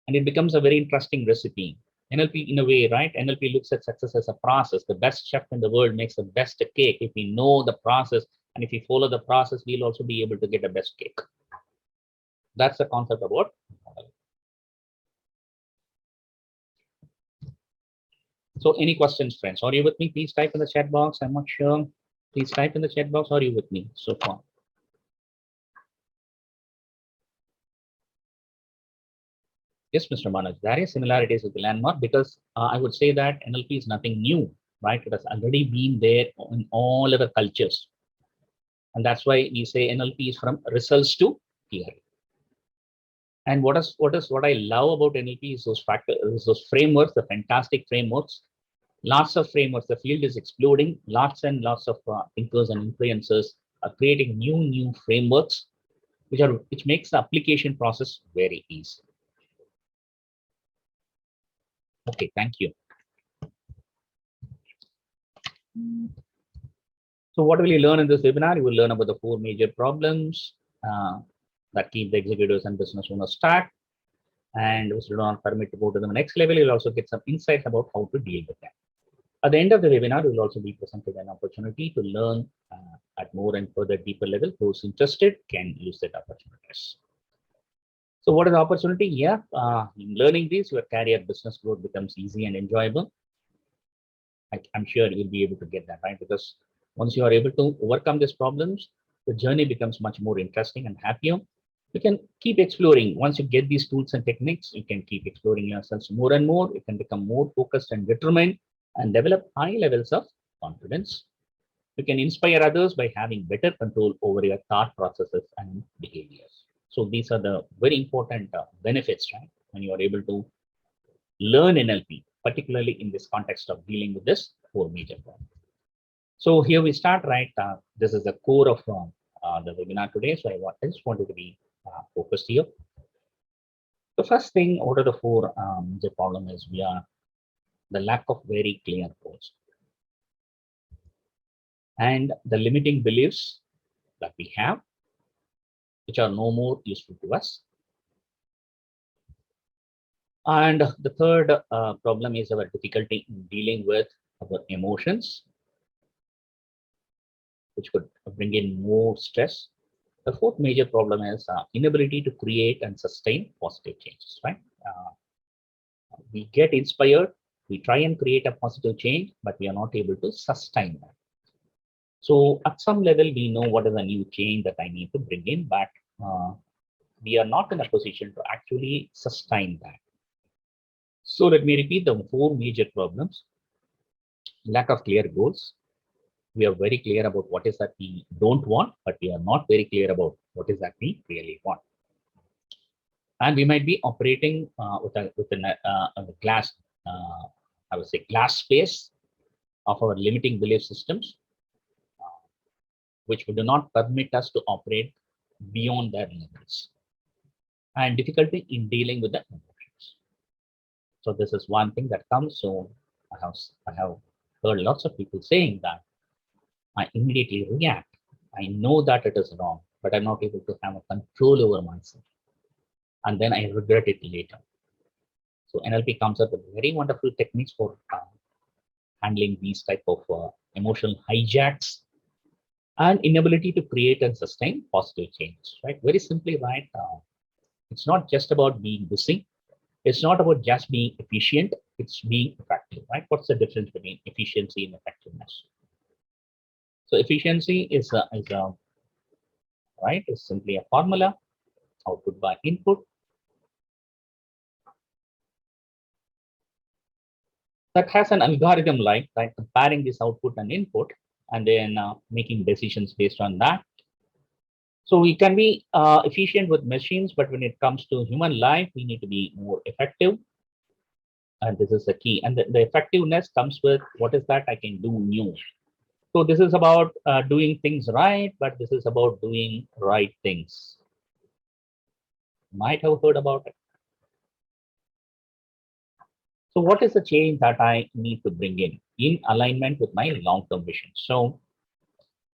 and it becomes a very interesting recipe. NLP, in a way, right? NLP looks at success as a process. The best chef in the world makes the best cake. If we know the process and if we follow the process, we'll also be able to get the best cake. That's the concept about model. So any questions, friends? Are you with me? Please type in the chat box. I'm not sure. Please type in the chat box. Are you with me so far? Yes, Mr. Manoj, there is similarities with the landmark because I would say that NLP is nothing new, right? It has already been there in all other cultures. And that's why we say NLP is from results to theory. And what I love about NLP is those factors, those frameworks, the fantastic frameworks. Lots of frameworks. The field is exploding. Lots and lots of thinkers and influencers are creating new frameworks, which makes the application process very easy. Okay, thank you. So what will you learn in this webinar? You will learn about the 4 major problems that keep the executives and business owners stuck, and which do not permit to go to the next level. You'll also get some insights about how to deal with them. At the end of the webinar, you will also be presented an opportunity to learn at more and further deeper level. Those interested can use that opportunities. So what is the opportunity? Yeah, in learning this, your career business growth becomes easy and enjoyable. I'm sure you'll be able to get that, right? Because once you are able to overcome these problems, the journey becomes much more interesting and happier. You can keep exploring. Once you get these tools and techniques, you can keep exploring yourselves more and more. You can become more focused and determined and develop high levels of confidence. You can inspire others by having better control over your thought processes and behaviors. So these are the very important benefits, right? When you are able to learn NLP, particularly in this context of dealing with this 4 major problems. So here we start, right? This is the core of the webinar today. So I just wanted to be focused here. The first thing out of the 4 major problem is the lack of very clear goals and the limiting beliefs that we have, which are no more useful to us. And the third problem is our difficulty in dealing with our emotions, which could bring in more stress. The 4th major problem is inability to create and sustain positive changes, right? We get inspired, we try and create a positive change, but we are not able to sustain that. So at some level, we know what is a new change that I need to bring in, but we are not in a position to actually sustain that. So let me repeat the 4 major problems. Lack of clear goals. We are very clear about what is that we don't want, but we are not very clear about what is that we really want. And we might be operating with a glass, I would say, glass space of our limiting belief systems, which do not permit us to operate beyond their limits, and difficulty in dealing with the emotions. So this is one thing that comes. So I have heard lots of people saying that I immediately react. I know that it is wrong, but I'm not able to have a control over myself. And then I regret it later. So NLP comes up with very wonderful techniques for handling these type of emotional hijacks and inability to create and sustain positive changes, right? Very simply, right? It's not just about being busy. It's not about just being efficient. It's being effective, right? What's the difference between efficiency and effectiveness? So efficiency is right, is simply a formula, output by input, that has an algorithm like, right, comparing this output and input, and then making decisions based on that. So we can be efficient with machines, but when it comes to human life, we need to be more effective. And this is the key. And the effectiveness comes with what is that I can do new. So this is about doing things right, but this is about doing right things. Might have heard about it. So what is the change that I need to bring in alignment with my long-term vision? So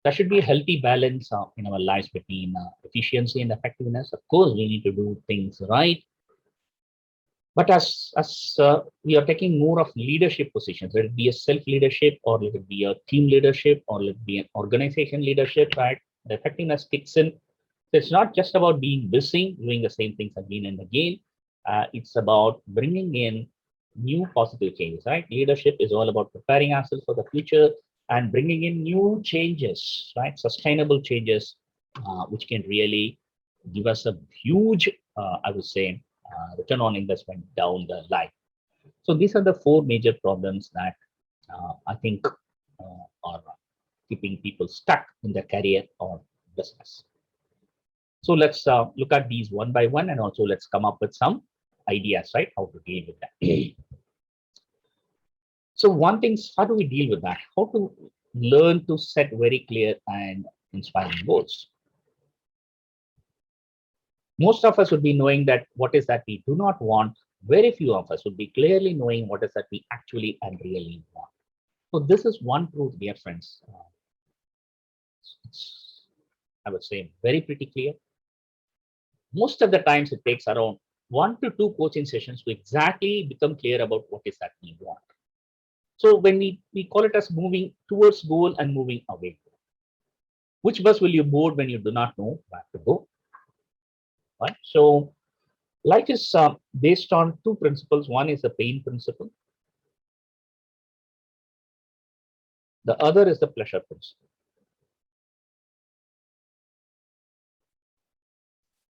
there should be a healthy balance in our lives between efficiency and effectiveness. Of course, we need to do things right. But as we are taking more of leadership positions, let it be a self-leadership or let it be a team leadership or let it be an organization leadership, right? The effectiveness kicks in. So it's not just about being busy, doing the same things again and again. It's about bringing in new positive changes, right? Leadership is all about preparing ourselves for the future and bringing in new changes, right? Sustainable changes, which can really give us a huge, I would say, return on investment down the line. So these are the four major problems that I think are keeping people stuck in their career or business. So let's look at these one by one, and also let's come up with some ideas, right? How to deal with that. So one thing is, how do we deal with that? How to learn to set very clear and inspiring goals? Most of us would be knowing that what is that we do not want. Very few of us would be clearly knowing what is that we actually and really want. So this is one truth, dear friends. It's, I would say, very pretty clear. Most of the times it takes around 1 to 2 coaching sessions to exactly become clear about what is that we want. So when we call it as moving towards goal and moving away. Which bus will you board when you do not know where to go? Right? So life is based on two principles. One is the pain principle. The other is the pleasure principle.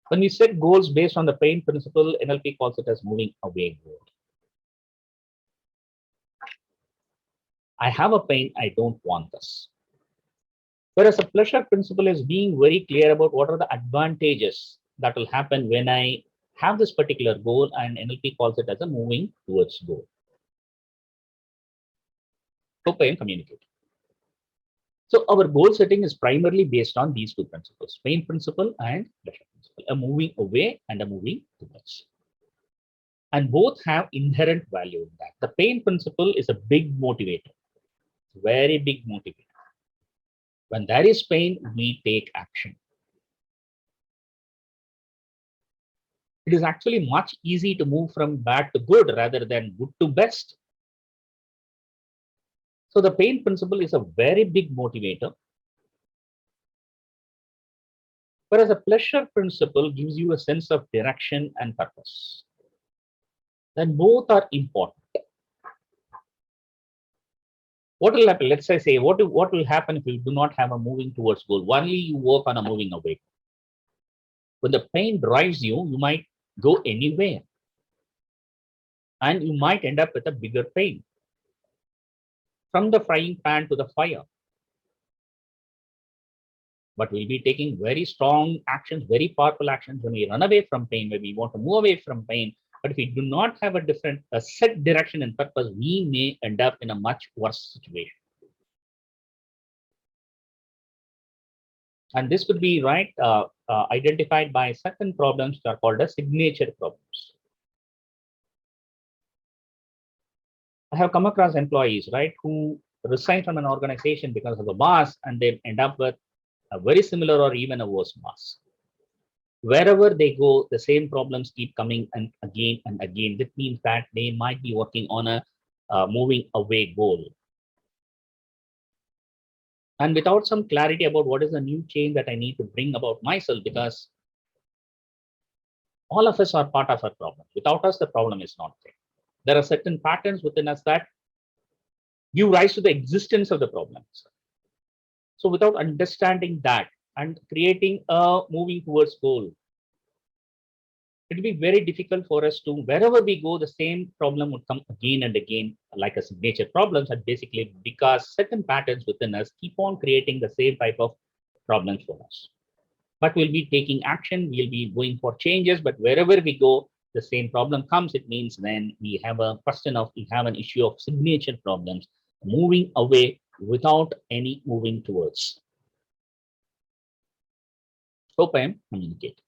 When we set goals based on the pain principle, NLP calls it as moving away goal. I have a pain, I don't want this. Whereas the pleasure principle is being very clear about what are the advantages that will happen when I have this particular goal, and NLP calls it as a moving towards goal. Hope I am communicating. So our goal setting is primarily based on these two principles, pain principle and pleasure principle, a moving away and a moving towards. And both have inherent value in that. The pain principle is a big motivator, very big motivator. When there is pain, we take action. It is actually much easy to move from bad to good rather than good to best. So the pain principle is a very big motivator. Whereas the pleasure principle gives you a sense of direction and purpose. Then both are important. What will happen? Let's say what will happen if you do not have a moving towards goal? Only you work on a moving away. When the pain drives you, you might go anywhere. And you might end up with a bigger pain. From the frying pan to the fire. But we'll be taking very strong actions, very powerful actions when we run away from pain, when we want to move away from pain. But if we do not have a set direction and purpose, we may end up in a much worse situation. And this could be identified by certain problems that are called as signature problems. I have come across employees, who resign from an organization because of a boss, and they end up with a very similar or even a worse boss. Wherever they go, the same problems keep coming and again and again. That means that they might be working on a moving away goal. And without some clarity about what is the new change that I need to bring about myself, because all of us are part of our problem. Without us, the problem is not there. There are certain patterns within us that give rise to the existence of the problems. So without understanding that and creating a moving towards goal, it will be very difficult for us to, wherever we go, the same problem would come again and again, like a signature problems, and basically because certain patterns within us keep on creating the same type of problems for us. but we'll be taking action, we'll be going for changes, but wherever we go, the same problem comes. It means then we have a question of, we have an issue of signature problems, moving away without any moving towards. Hope I am communicating.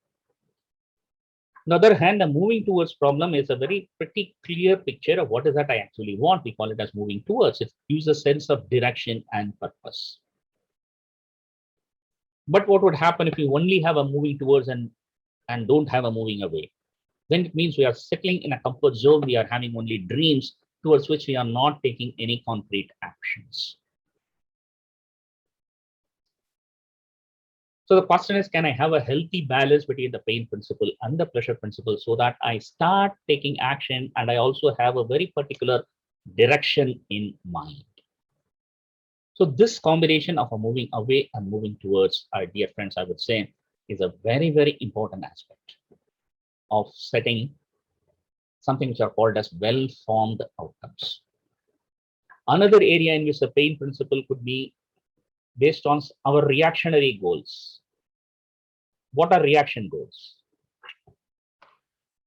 On the other hand, the moving towards problem is a very pretty clear picture of what is that I actually want. We call it as moving towards. It gives a sense of direction and purpose. But what would happen if you only have a moving towards and don't have a moving away? Then it means we are settling in a comfort zone. We are having only dreams towards which we are not taking any concrete actions. So the question is, can I have a healthy balance between the pain principle and the pleasure principle so that I start taking action and I also have a very particular direction in mind? So this combination of a moving away and moving towards, dear friends, I would say, is a very, very important aspect of setting something which are called as well-formed outcomes. Another area in which the pain principle could be based on our reactionary goals. What are reaction goals?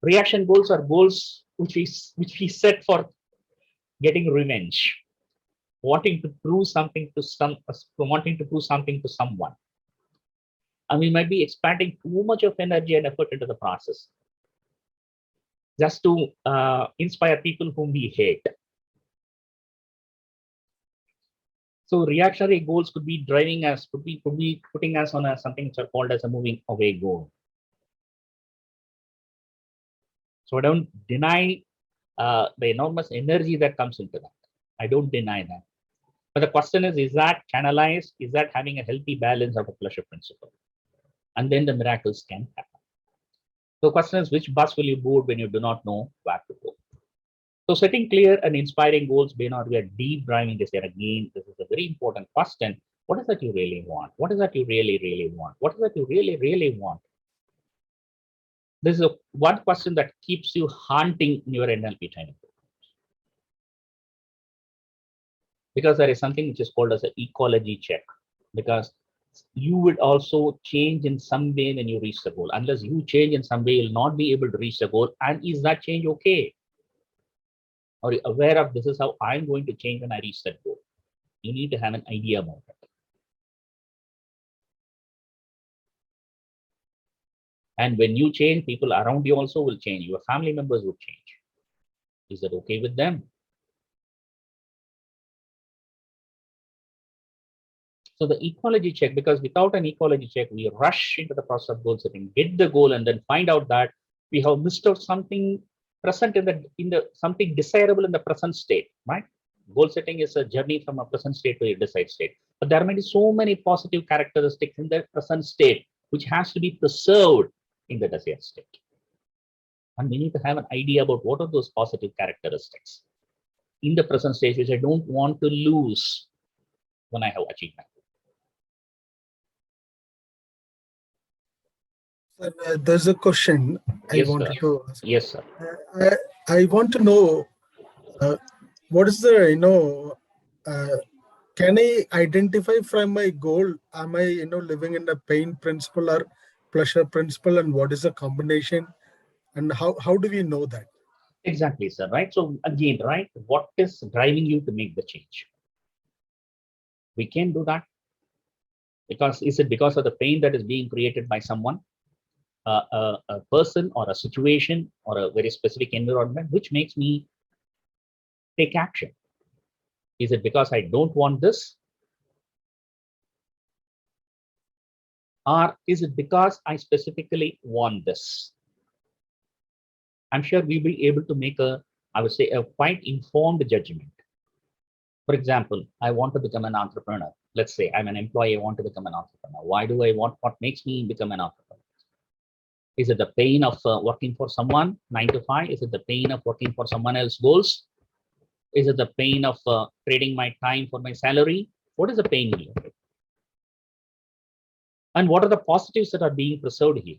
Reaction goals are goals which we set for getting revenge, wanting to prove something to someone. And we might be expanding too much of energy and effort into the process just to inspire people whom we hate. So reactionary goals could be driving us, could be putting us on something which are called as a moving away goal. So I don't deny the enormous energy that comes into that. I don't deny that. But the question is that channelized? Is that having a healthy balance of a pleasure principle? And then the miracles can happen. So the question is, which bus will you board when you do not know where to go? So setting clear and inspiring goals may not be a deep driving this year. Again, this is a very important question. What is that you really want? What is that you really, really want? What is that you really, really want? This is one question that keeps you haunting in your NLP training. Because there is something which is called as an ecology check. Because you would also change in some way when you reach the goal. Unless you change in some way, you'll not be able to reach the goal. And is that change okay? Are you aware of this is how I'm going to change when I reach that goal? You need to have an idea about it. And when you change, people around you also will change. Your family members will change. Is that okay with them? So the ecology check, because without an ecology check, we rush into the process of goal setting, get the goal, and then find out that we have missed out something present in the something desirable in the present state, right? Goal setting is a journey from a present state to a desired state. But there may be so many positive characteristics in the present state, which has to be preserved in the desired state. And we need to have an idea about what are those positive characteristics in the present state, which I don't want to lose when I have achieved that. Sir, there's a question I wanted to ask. Yes, sir. I want to know what is the, can I identify from my goal? Am I, living in the pain principle or pleasure principle, and what is the combination? And how do we know that? Exactly, sir. Right. So again, right, what is driving you to make the change? We can do that. Because is it because of the pain that is being created by someone, a person or a situation or a very specific environment, which makes me take action? Is it because I don't want this? Or is it because I specifically want this? I'm sure we'll be able to make I would say, a quite informed judgment. For example, I want to become an entrepreneur. Let's say I'm an employee, I want to become an entrepreneur. Why do I want, what makes me become an entrepreneur? Is it the pain of working for someone 9 to 5? Is it the pain of working for someone else's goals? Is it the pain of trading my time for my salary? What is the pain here? And what are the positives that are being preserved here?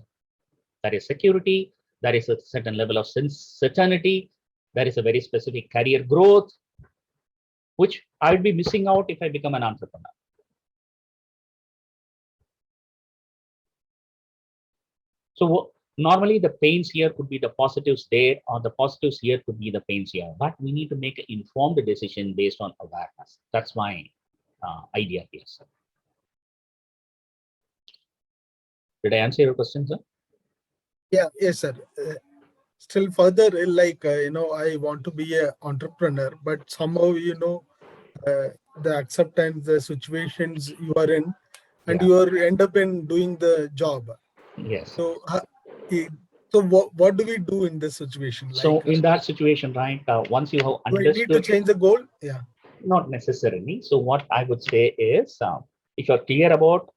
There is security, there is a certain level of certainty, there is a very specific career growth, which I would be missing out if I become an entrepreneur. So normally the pains here could be the positives there, or the positives here could be the pains here. But we need to make an informed decision based on awareness. That's my idea here, sir. Did I answer your question, sir? Yeah, yes, sir. Still further, like, I want to be an entrepreneur, but somehow, the acceptance, the situations you are in, and Yeah. you are end up in doing the job. Yes. So, so what do we do in this situation? So Like, in that situation, right, once you have do I need to understood, change the goal? Yeah. not necessarily. So what I would say is, if you're clear about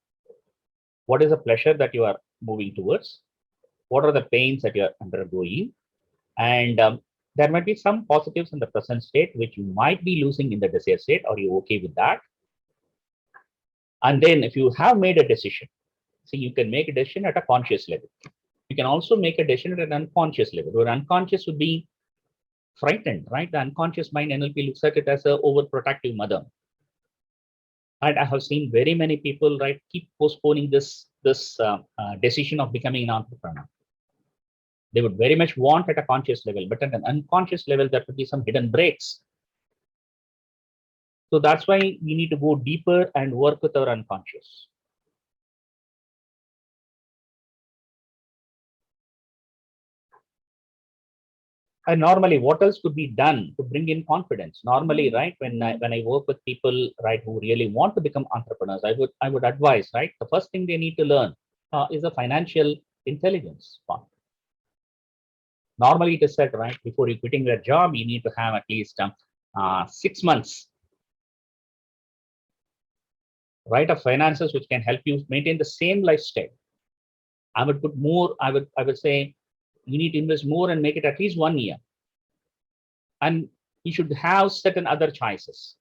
what is the pleasure that you are moving towards, what are the pains that you're undergoing, and there might be some positives in the present state which you might be losing in the desired state. Are you okay with that? And then if you have made a decision, see, you can make a decision at a conscious level. You can also make a decision at an unconscious level, where unconscious would be frightened, right? The unconscious mind, NLP looks at it as a overprotective mother. Right? I have seen very many people, right, keep postponing this decision of becoming an entrepreneur. They would very much want at a conscious level, but at an unconscious level, there could be some hidden breaks. So that's why we need to go deeper and work with our unconscious. And normally, what else could be done to bring in confidence? Normally, right, when I work with people, right, who really want to become entrepreneurs, I would advise, right, the first thing they need to learn is the financial intelligence part. Normally, it is said, right, before you quitting your job, you need to have at least 6 months, right, of finances which can help you maintain the same lifestyle. I would put more. I would say you need to invest more and make it at least 1 year. And you should have certain other choices.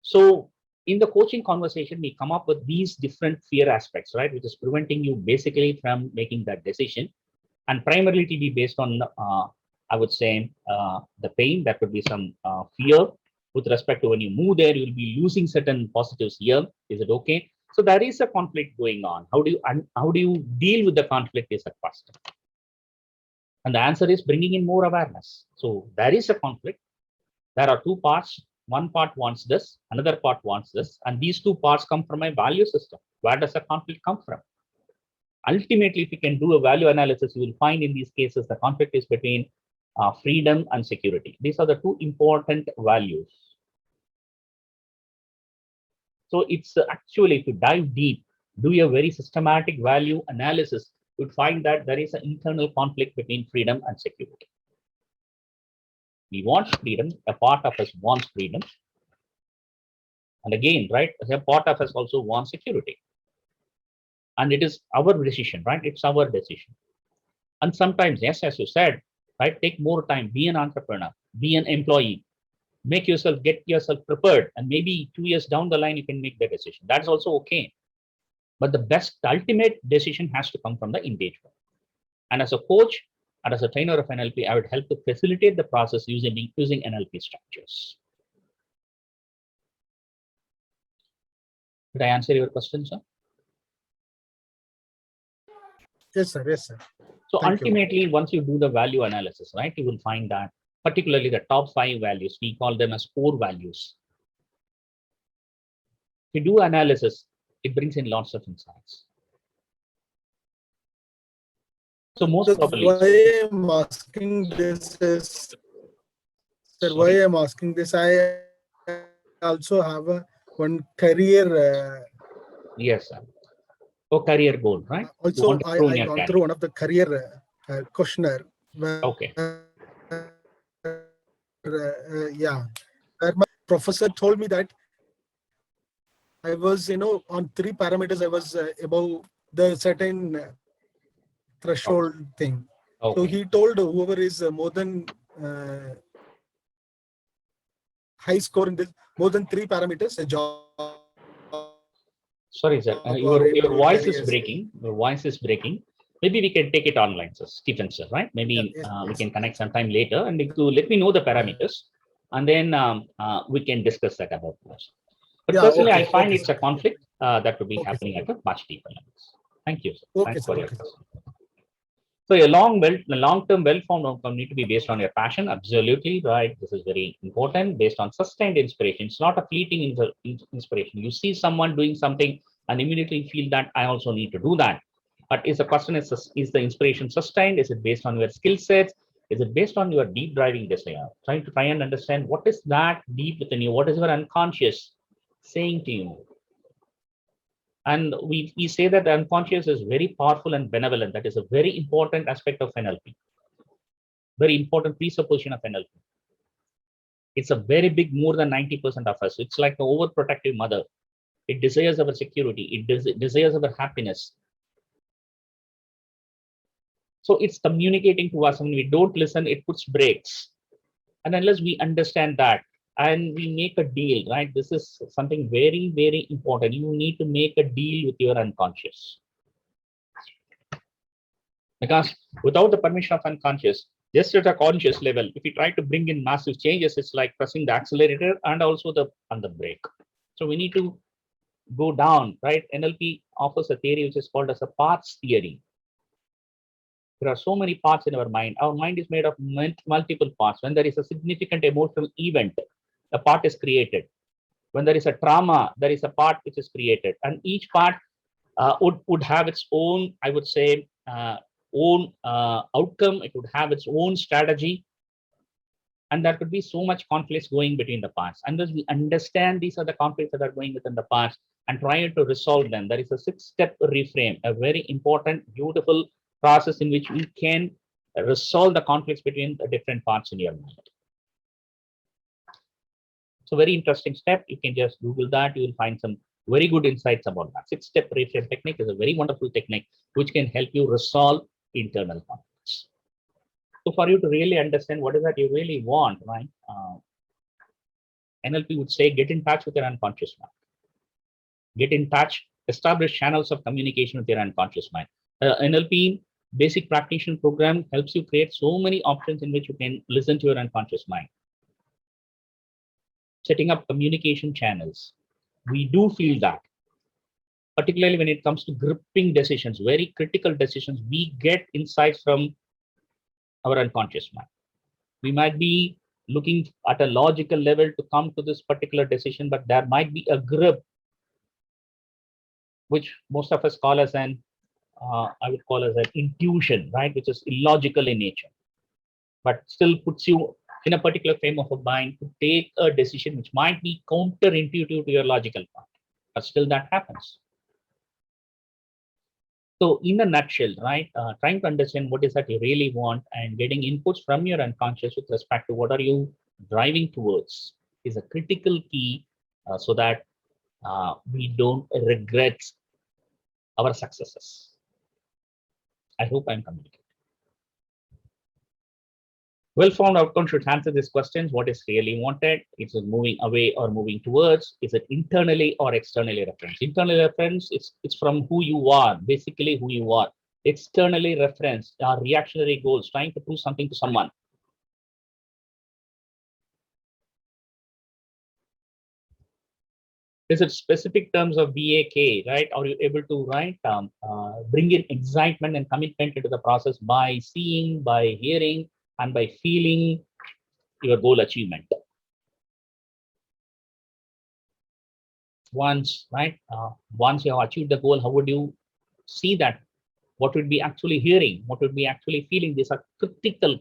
So in the coaching conversation, we come up with these different fear aspects, right, which is preventing you basically from making that decision. And primarily it will be based on, I would say, the pain. That could be some fear with respect to when you move there, you'll be losing certain positives here. Is it okay? So there is a conflict going on. How do you deal with the conflict is a question. And the answer is bringing in more awareness. So there is a conflict. There are two parts. One part wants this, another part wants this, and these two parts come from a value system. Where does the conflict come from? Ultimately, if you can do a value analysis, you will find in these cases the conflict is between freedom and security. These are the two important values. So it's actually, if you dive deep, do a very systematic value analysis, you'd find that there is an internal conflict between freedom and security. We want freedom. A part of us wants freedom. And again, right, a part of us also wants security. And it is our decision, right? It's our decision. And sometimes, yes, as you said, right, take more time, be an entrepreneur, be an employee, get yourself prepared. And maybe 2 years down the line, you can make the decision. That's also okay. But the ultimate decision has to come from the engagement. And as a coach and as a trainer of NLP, I would help to facilitate the process using NLP structures. Did I answer your question, sir? Yes, sir. Yes, sir. So Thank ultimately, you. once you do the value analysis, right, you will find that particularly the top 5 values, we call them as core values. If you do analysis, it brings in lots of insights. So most probably, why I'm asking this is, sir, why I'm asking this, I also have one career. Yes, sir. Oh, career goal, right? Also, I gone through one of the career questionnaire. Okay. Yeah, where my professor told me that I was, on 3 parameters, I was above the certain threshold thing. Okay. So he told whoever is more than high score in this, more than 3 parameters, a job. Sorry, sir. Your voice is breaking. Your voice is breaking. Maybe we can take it online, sir. Stephen, sir, right? Maybe Yes. We can connect sometime later and let me know the parameters, and then we can discuss that about this. But personally, I find it's a conflict that would be happening at a much deeper level. Thank you, sir. Thanks for your question. So a long-term well-formed outcome need to be based on your passion. Absolutely right. This is very important. Based on sustained inspiration. It's not a fleeting inspiration. You see someone doing something and immediately feel that I also need to do that. But is the inspiration sustained? Is it based on your skill sets? Is it based on your deep driving desire? Trying to try and understand what is that deep within you? What is your unconscious saying to you? And we say that the unconscious is very powerful and benevolent. That is a very important aspect of NLP, very important presupposition of NLP. It's a very big, more than 90% of us. It's like the overprotective mother. It desires our security. It desires our happiness. So it's communicating to us. When we don't listen, it puts brakes. And unless we understand that and we make a deal, right? This is something very, very important. You need to make a deal with your unconscious. Because without the permission of unconscious, just at a conscious level, if you try to bring in massive changes, it's like pressing the accelerator and also on the brake. So we need to go down, right? NLP offers a theory which is called as a parts theory. There are so many parts in our mind. Our mind is made of multiple parts. When there is a significant emotional event, a part is created. When there is a trauma, there is a part which is created. And each part would have its own, I would say, own outcome. It would have its own strategy. And there could be so much conflicts going between the parts. Unless we understand these are the conflicts that are going within the parts and try to resolve them, there is a 6-step reframe, a very important, beautiful process in which we can resolve the conflicts between the different parts in your mind. So very interesting step. You can just Google that. You will find some very good insights about that. 6-step reframe technique is a very wonderful technique which can help you resolve internal conflicts. So for you to really understand what is that you really want, right? NLP would say, get in touch with your unconscious mind. Get in touch, establish channels of communication with your unconscious mind. NLP basic practitioner program helps you create so many options in which you can listen to your unconscious mind. Setting up communication channels. We do feel that, particularly when it comes to gripping decisions, very critical decisions, we get insights from our unconscious mind. We might be looking at a logical level to come to this particular decision, but there might be a grip, which most of us call as an, I would call as an intuition, right? Which is illogical in nature, but still puts you in a particular frame of a mind to take a decision which might be counterintuitive to your logical part, but still that happens. So in a nutshell, right, trying to understand what is that you really want and getting inputs from your unconscious with respect to what are you driving towards is a critical key so that we don't regret our successes. I hope I'm communicating. Well-formed outcome should answer these questions. What is really wanted? Is it moving away or moving towards? Is it internally or externally referenced? Internally referenced, it's from who you are, basically who you are. Externally referenced are reactionary goals, trying to prove something to someone. Is it specific terms of BAK, right? Are you able to, right, bring in excitement and commitment into the process by seeing, by hearing, and by feeling your goal achievement? Once, right, once you have achieved the goal, how would you see that? What would be actually hearing? What would be actually feeling? These are critical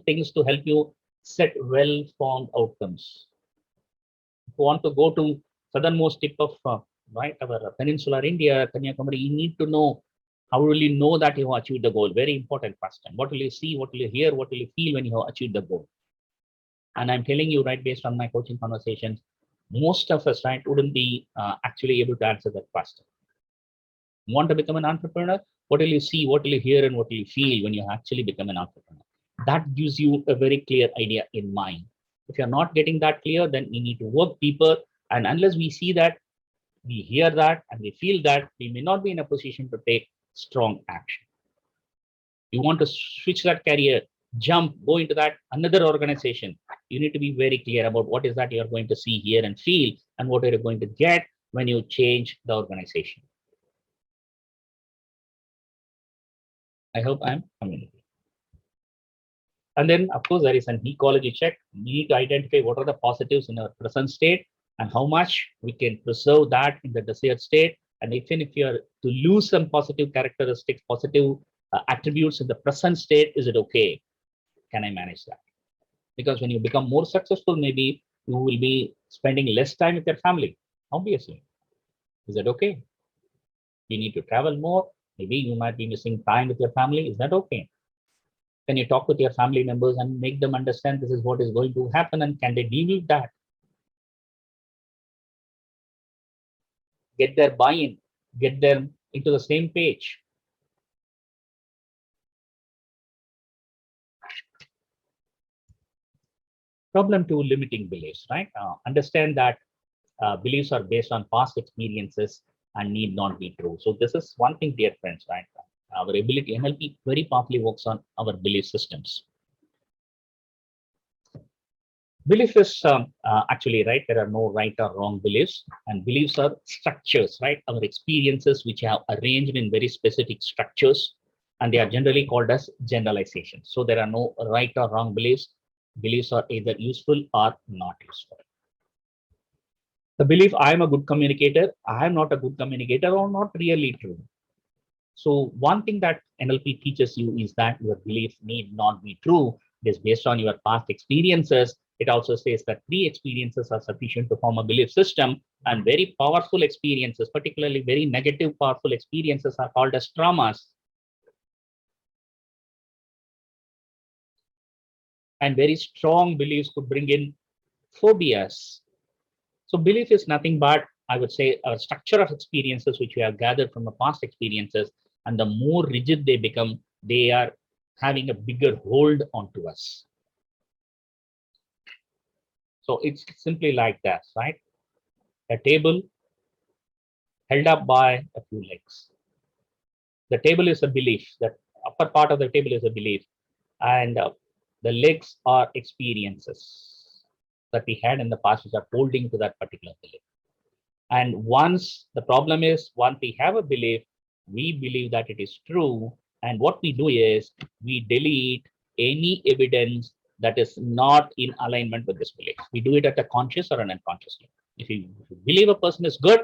things to help you set well-formed outcomes. If you want to go to southernmost tip of right, our peninsular India, Kanyakumari, you need to know how will you know that you have achieved the goal? Very important question. What will you see? What will you hear? What will you feel when you have achieved the goal? And I'm telling you, right, based on my coaching conversations, most of us, right, wouldn't be actually able to answer that question. You want to become an entrepreneur? What will you see? What will you hear? And what will you feel when you actually become an entrepreneur? That gives you a very clear idea in mind. If you're not getting that clear, then we need to work deeper. And unless we see that, we hear that, and we feel that, we may not be in a position to take strong action. You want to switch that career, jump, go into that another organization. You need to be very clear about what is that you're going to see, hear, and feel, and what are you going to get when you change the organization. I hope I'm communicating. And then, of course, there is an ecology check. We need to identify what are the positives in our present state and how much we can preserve that in the desired state. And even if you are to lose some positive characteristics, positive attributes in the present state, is it okay? Can I manage that? Because when you become more successful, maybe you will be spending less time with your family, obviously. Is that okay? You need to travel more. Maybe you might be missing time with your family. Is that okay? Can you talk with your family members and make them understand this is what is going to happen and can they deal with that? Get their buy-in, get them into the same page. Problem two, limiting beliefs, right? Understand that beliefs are based on past experiences and need not be true. So this is one thing, dear friends, right? Our ability, NLP very powerfully works on our belief systems. Belief is actually right. There are no right or wrong beliefs, and beliefs are structures, right? Our experiences which have arranged in very specific structures, and they are generally called as generalizations. So there are no right or wrong beliefs. Beliefs are either useful or not useful. The belief I am a good communicator, I am not a good communicator, or not really true. So one thing that NLP teaches you is that your belief need not be true. It is based on your past experiences. It also says that 3 experiences are sufficient to form a belief system, and very powerful experiences, particularly very negative powerful experiences, are called as traumas. And very strong beliefs could bring in phobias. So belief is nothing but, I would say, a structure of experiences which we have gathered from the past experiences, and the more rigid they become, they are having a bigger hold onto us. So it's simply like that, right? A table held up by a few legs. The table is a belief. The upper part of the table is a belief, and the legs are experiences that we had in the past which are holding to that particular belief. And once the problem is, once we have a belief, we believe that it is true. And what we do is we delete any evidence that is not in alignment with this belief. We do it at a conscious or an unconscious level. If you believe a person is good,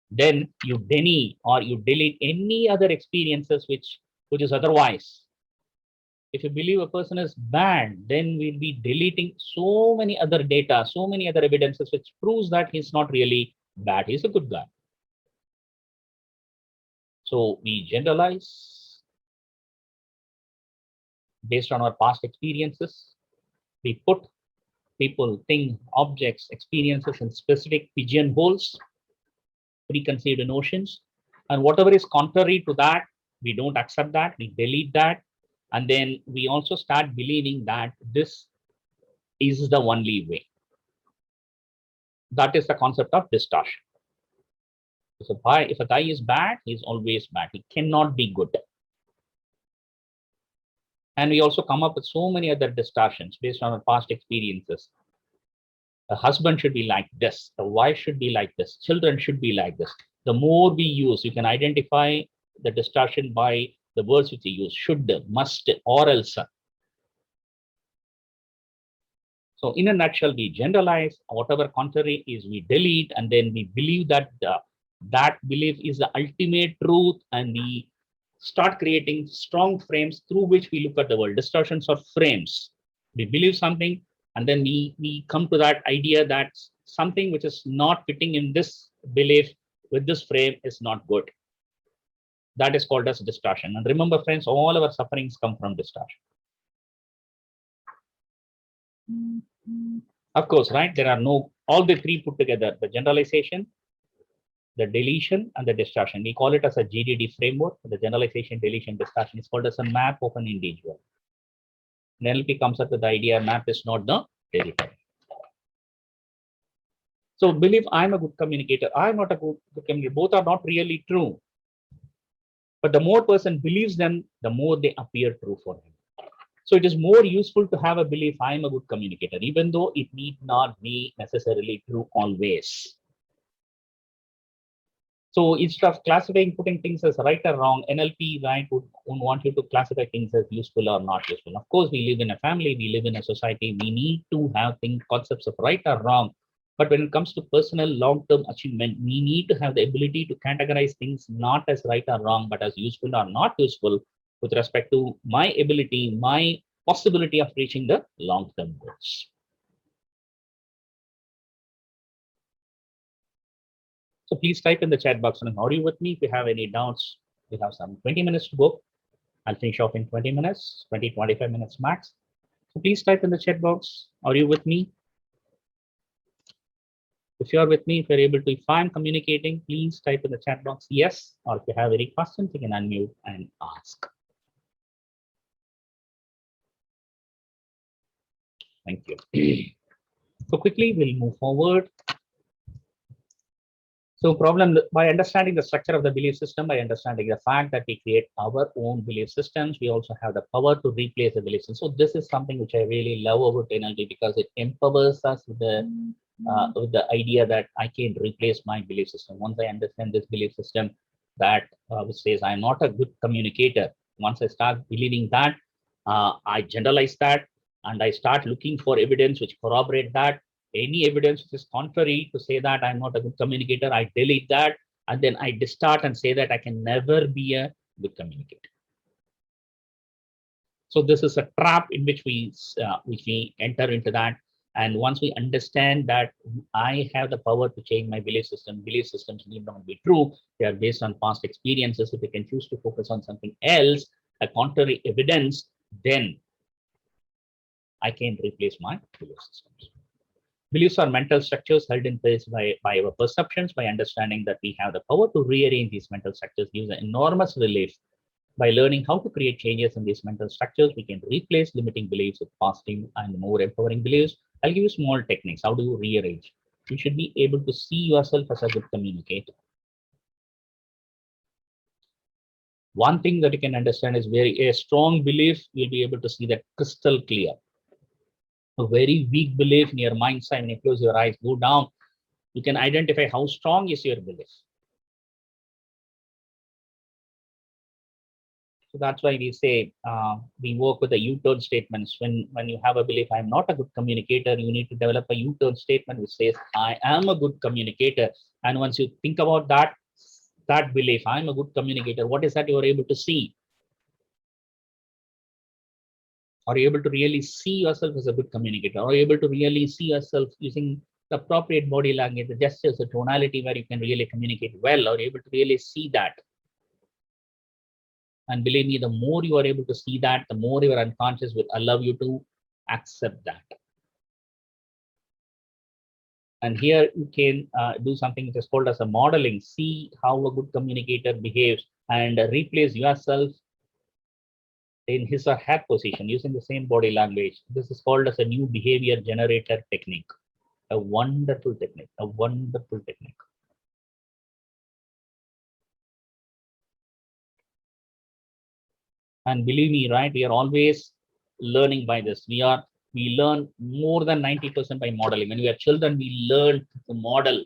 then you deny or you delete any other experiences which is otherwise. If you believe a person is bad, then we'll be deleting so many other data, so many other evidences which proves that he's not really bad, he's a good guy. So we generalize based on our past experiences. We put people, things, objects, experiences in specific pigeonholes, preconceived notions, and whatever is contrary to that, we don't accept that, we delete that, and then we also start believing that this is the only way. That is the concept of distortion. If a guy is bad, he's always bad. He cannot be good. And we also come up with so many other distortions based on our past experiences. A husband should be like this. A wife should be like this. Children should be like this. The more we use, you can identify the distortion by the words which we use: should, must, or else. So in a nutshell, we generalize, whatever contrary is we delete, and then we believe that that belief is the ultimate truth, and we start creating strong frames through which we look at the world. Distortions are frames. We believe something, and then we come to that idea that something which is not fitting in this belief with this frame is not good. That is called as distortion. And remember, friends, all our sufferings come from distortion. Of course, right? There are no, all the 3 put together: the generalization, the deletion, and the distortion. We call it as a GDD framework. The generalization, deletion, distortion is called as a map of an individual. And NLP comes up with the idea map is not the territory. So believe I'm a good communicator, I'm not a good communicator, both are not really true. But the more person believes them, the more they appear true for him. So it is more useful to have a belief I'm a good communicator, even though it need not be necessarily true always. So instead of classifying, putting things as right or wrong, NLP, right, would want you to classify things as useful or not useful. Of course, we live in a family, we live in a society, we need to have concepts of right or wrong. But when it comes to personal long-term achievement, we need to have the ability to categorize things not as right or wrong, but as useful or not useful with respect to my ability, my possibility of reaching the long-term goals. So please type in the chat box and are you with me? If you have any doubts, we have some 20 minutes to go. I'll finish off in 20 minutes, 25 minutes max. So please type in the chat box. Are you with me? If you're with me, if you're able to, if I'm communicating, please type in the chat box yes, or if you have any questions, you can unmute and ask. Thank you. So quickly, we'll move forward. So by understanding the structure of the belief system, by understanding the fact that we create our own belief systems, we also have the power to replace the belief system. So this is something which I really love about NLP because it empowers us with the idea that I can replace my belief system. Once I understand this belief system that which says I'm not a good communicator, once I start believing that, I generalize that and I start looking for evidence which corroborate that. Any evidence which is contrary to say that I'm not a good communicator, I delete that, and then I distort and say that I can never be a good communicator. So this is a trap in which we enter into that. And once we understand that I have the power to change my belief systems need not be true. They are based on past experiences. If we can choose to focus on something else, a contrary evidence, then I can replace my belief systems. Beliefs are mental structures held in place by our perceptions. By understanding that we have the power to rearrange these mental structures gives an enormous relief. By learning how to create changes in these mental structures, we can replace limiting beliefs with positive and more empowering beliefs. I'll give you small techniques. How do you rearrange? You should be able to see yourself as a good communicator. One thing that you can understand is a strong belief, you'll be able to see that crystal clear. A very weak belief in your mind's eye, when you close your eyes, go down, you can identify how strong is your belief. So that's why we say we work with the U-turn statements. When you have a belief, I'm not a good communicator, you need to develop a U-turn statement which says, I am a good communicator. And once you think about that belief, I'm a good communicator, what is that you are able to see? Are you able to really see yourself as a good communicator? Are you able to really see yourself using the appropriate body language, the gestures, the tonality where you can really communicate well? Are you able to really see that? And believe me, the more you are able to see that, the more your unconscious will allow you to accept that. And here you can do something which is called as a modeling. See how a good communicator behaves and replace yourself in his or her position using the same body language. This is called as a new behavior generator technique. A wonderful technique, a wonderful technique. And believe me, right, we are always learning by this. We learn more than 90% by modeling. When we are children, we learn to model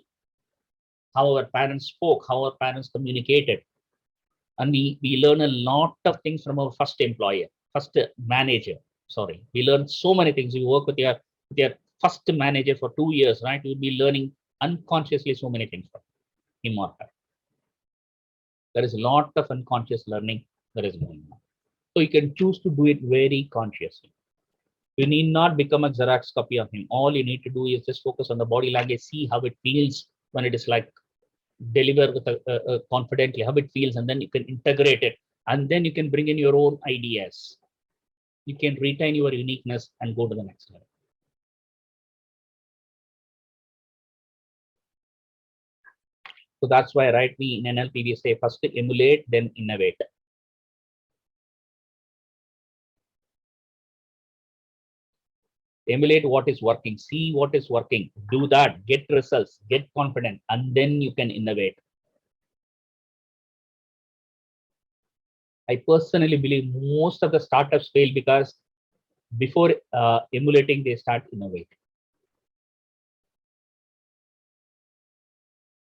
how our parents spoke, how our parents communicated. And we learn a lot of things from our first employer, first manager. Sorry, we learn so many things. You work with your first manager for 2 years, right? You'll be learning unconsciously so many things from him or her. There is a lot of unconscious learning that is going on. So you can choose to do it very consciously. You need not become a Xerox copy of him. All you need to do is just focus on the body language, see how it feels when it is like deliver with confidently, how it feels, and then you can integrate it. And then you can bring in your own ideas. You can retain your uniqueness and go to the next level. So that's why, right, we in NLP, we say first emulate, then innovate. Emulate what is working, see what is working, do that, get results, get confident, and then you can innovate. I personally believe most of the startups fail because before emulating, they start innovating.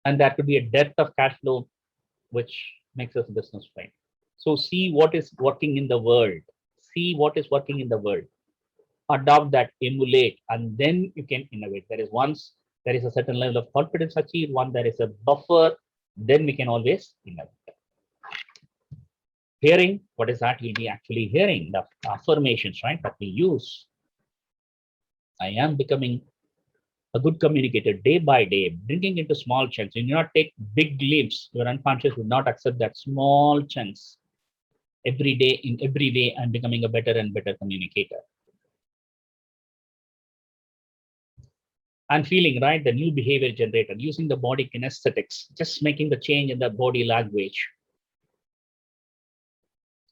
And that could be a dearth of cash flow which makes us business friend. So see what is working in the world. See what is working in the world. Adopt that, emulate, and then you can innovate. There is once there is a certain level of confidence achieved, one there is a buffer, then we can always innovate. Hearing, what is that? You'll be actually hearing the affirmations, right? That we use. I am becoming a good communicator day by day, bringing into small chunks. You do not take big leaps. Your unconscious would not accept that small chunks. Every day, in every way, I'm becoming a better and better communicator. And feeling, right? The new behavior generator, using the body kinesthetics, just making the change in the body language.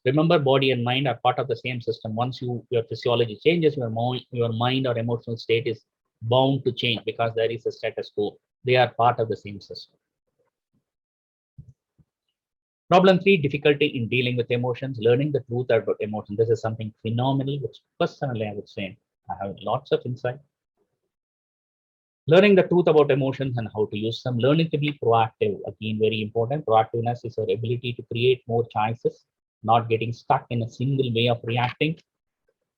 Remember, body and mind are part of the same system. Once your physiology changes, your mind or emotional state is bound to change because there is a status quo. They are part of the same system. Problem 3, difficulty in dealing with emotions, learning the truth about emotions. This is something phenomenal, which personally I would say I have lots of insight. Learning the truth about emotions and how to use them. Learning to be proactive, again, very important. Proactiveness is our ability to create more choices, not getting stuck in a single way of reacting,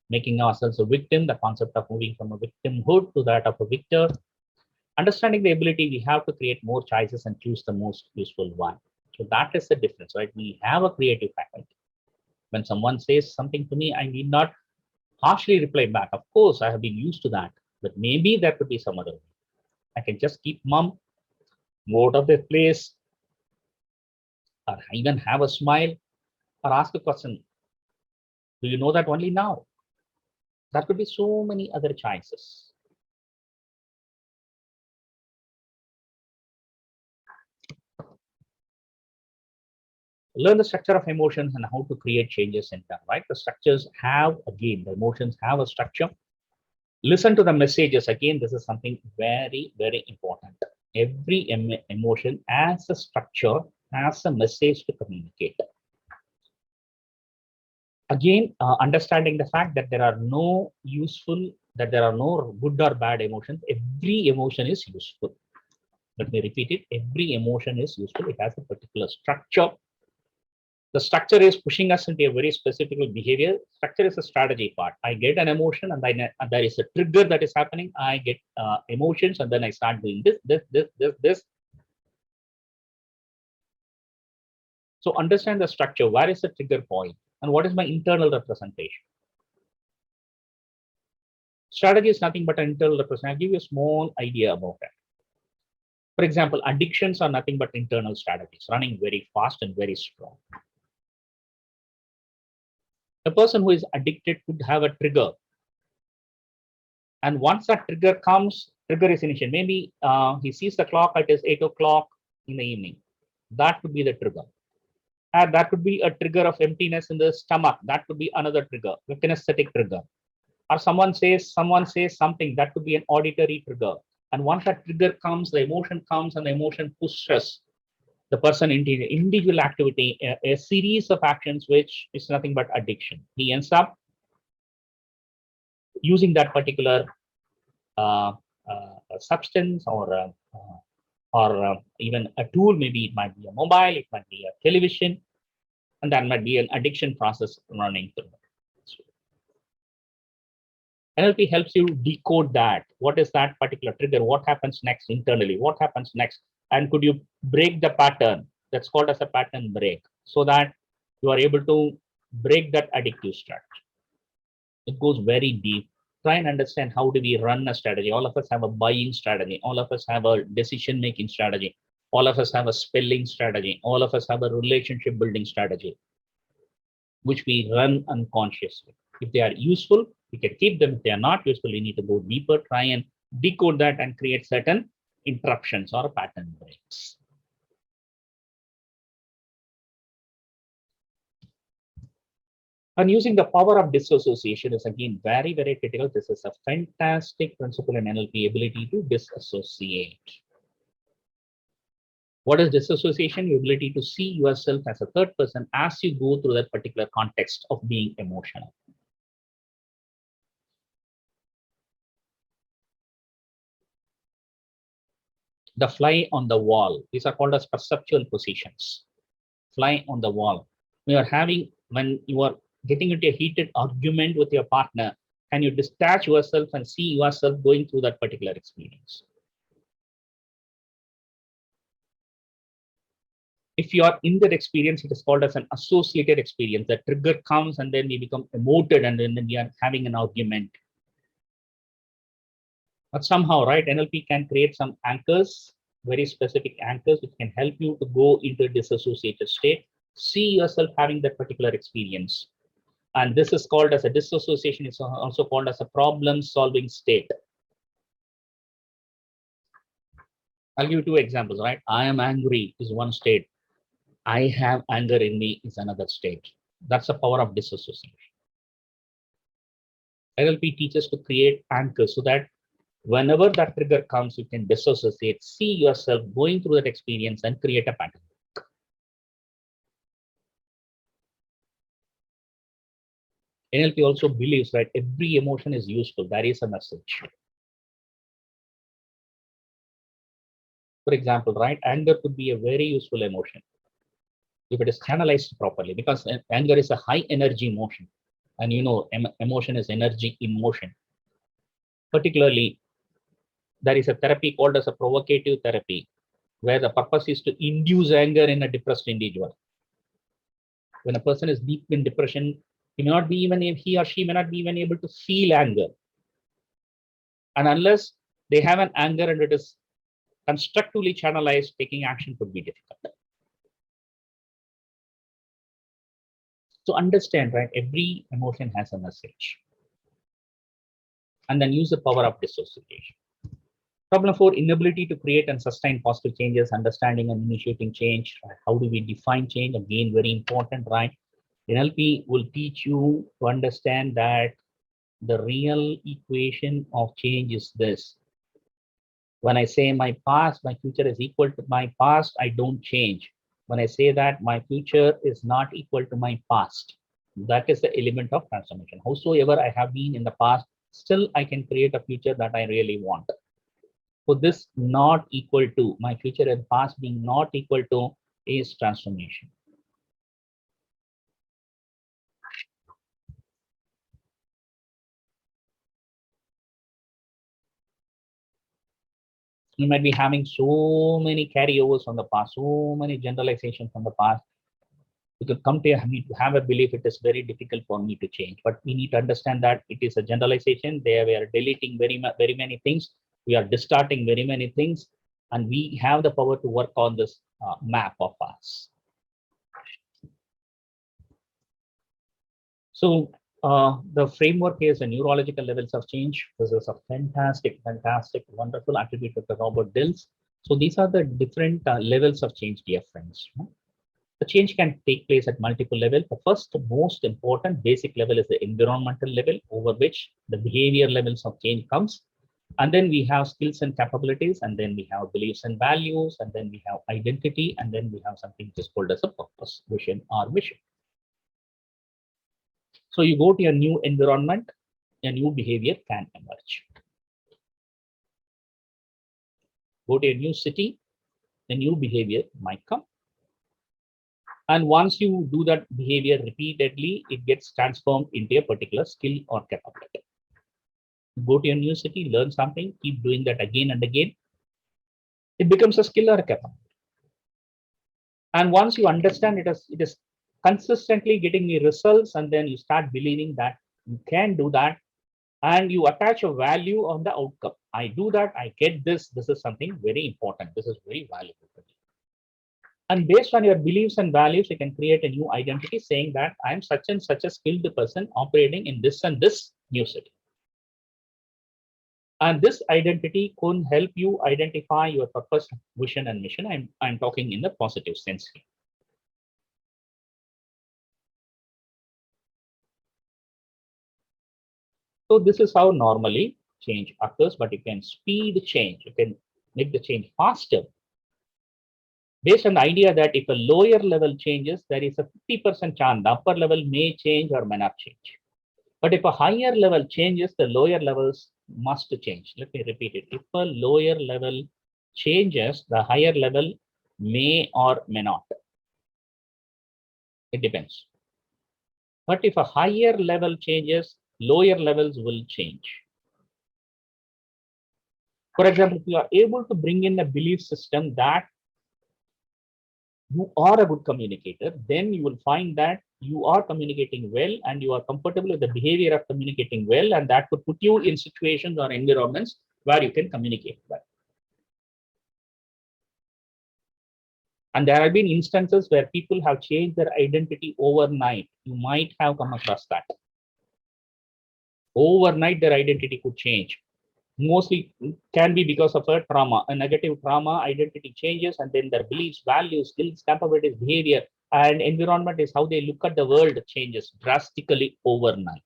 making ourselves a victim, the concept of moving from a victimhood to that of a victor. Understanding the ability we have to create more choices and choose the most useful one. So that is the difference, right? We have a creative faculty. When someone says something to me, I need not harshly reply back. Of course, I have been used to that, but maybe there could be some other way. I can just keep mum, move out of the place, or even have a smile, or ask a question. Do you know that only now? There could be so many other choices. Learn the structure of emotions and how to create changes in them, right? The structures have, again, the emotions have a structure. Listen to the messages. Again, this is something very, very important. Every emotion has a structure, has a message to communicate. Again, understanding the fact that there are no good or bad emotions. Every emotion is useful. Let me repeat it. Every emotion is useful. It has a particular structure. The structure is pushing us into a very specific behavior. Structure is a strategy part. I get an emotion and then there is a trigger that is happening. I get emotions and then I start doing this. So understand the structure. Where is the trigger point? And what is my internal representation? Strategy is nothing but an internal representation. I'll give you a small idea about that. For example, addictions are nothing but internal strategies, running very fast and very strong. A person who is addicted could have a trigger. And once that trigger comes, trigger is initiated. Maybe he sees the clock, it is 8 o'clock in the evening. That could be the trigger. And that could be a trigger of emptiness in the stomach. That could be another trigger, the kinesthetic trigger. Or someone says something, that could be an auditory trigger. And once that trigger comes, the emotion comes and the emotion pushes the person into individual activity, a series of actions, which is nothing but addiction. He ends up using that particular substance or even a tool. Maybe it might be a mobile, it might be a television, and that might be an addiction process running through. NLP helps you decode that. What is that particular trigger? What happens next internally? What happens next? And could you break the pattern? That's called as a pattern break, so that you are able to break that addictive strategy. It goes very deep. Try and understand how do we run a strategy. All of us have a buying strategy. All of us have a decision-making strategy. All of us have a spelling strategy. All of us have a relationship building strategy, which we run unconsciously. If they are useful, we can keep them. If they are not useful, we need to go deeper, try and decode that and create certain interruptions or pattern breaks. And using the power of disassociation is again very, very critical. This is a fantastic principle in NLP, ability to disassociate. What is disassociation? Your ability to see yourself as a third person as you go through that particular context of being emotional. The fly on the wall. These are called as perceptual positions. fly on the wall. When you are getting into a heated argument with your partner, can you detach yourself and see yourself going through that particular experience? If you are in that experience, it is called as an associated experience. The trigger comes and then we become emoted and then we are having an argument. But somehow, right, NLP can create some anchors, very specific anchors, which can help you to go into a disassociated state, see yourself having that particular experience. And this is called as a disassociation. It's also called as a problem-solving state. I'll give you two examples, right? I am angry is one state. I have anger in me is another state. That's the power of disassociation. NLP teaches to create anchors so that whenever that trigger comes, you can disassociate, see yourself going through that experience and create a pattern. NLP also believes that every emotion is useful. There is a message. For example, right, anger could be a very useful emotion if it is channelized properly, because anger is a high energy emotion. And you know, emotion is energy in motion. Particularly, there is a therapy called as a provocative therapy, where the purpose is to induce anger in a depressed individual. When a person is deep in depression, he or she may not be even able to feel anger. And unless they have an anger and it is constructively channelized, taking action could be difficult. So understand, right? Every emotion has a message. And then use the power of dissociation. Problem 4, inability to create and sustain positive changes, understanding and initiating change. How do we define change? Again, very important, right? NLP will teach you to understand that the real equation of change is this. When I say my past, my future is equal to my past, I don't change. When I say that my future is not equal to my past, that is the element of transformation. Howsoever I have been in the past, still I can create a future that I really want. So this not equal to, my future and past being not equal to, is transformation. You might be having so many carryovers from the past, so many generalizations from the past. You could come to have a belief it is very difficult for me to change, but we need to understand that it is a generalization. There we are deleting very many things. We are distorting very many things, and we have the power to work on this map of us. So the framework is the neurological levels of change. This is a fantastic, wonderful attribute of the Robert Dills. So these are the different levels of change, dear friends. The change can take place at multiple levels. The first most important basic level is the environmental level, over which the behavior levels of change comes. And then we have skills and capabilities, and then we have beliefs and values, and then we have identity, and then we have something which is called as a purpose, vision, or mission. So you go to a new environment, a new behavior can emerge. Go to a new city, a new behavior might come. And once you do that behavior repeatedly, it gets transformed into a particular skill or capability. Go to a new city, learn something, keep doing that again and again. It becomes a skill or a capability. And once you understand it is consistently getting me results, and then you start believing that you can do that, and you attach a value on the outcome. I do that, I get this. This is something very important. This is very valuable for me. And based on your beliefs and values, you can create a new identity saying that I'm such and such a skilled person operating in this and this new city. And this identity can help you identify your purpose, vision, and mission. I'm talking in the positive sense here. So this is how normally change occurs, but you can speed change. You can make the change faster based on the idea that if a lower level changes, there is a 50% chance the upper level may change or may not change. But if a higher level changes, the lower levels must change. Let me repeat it. If a lower level changes, the higher level may or may not. It depends. But if a higher level changes, lower levels will change. For example, if you are able to bring in a belief system that you are a good communicator, then you will find that you are communicating well and you are comfortable with the behavior of communicating well, and that could put you in situations or environments where you can communicate well. And there have been instances where people have changed their identity overnight. You might have come across that. Overnight, their identity could change. Mostly can be because of a trauma, a negative trauma. Identity changes, and then their beliefs, values, skills, capabilities, behavior, and environment is how they look at the world changes drastically overnight.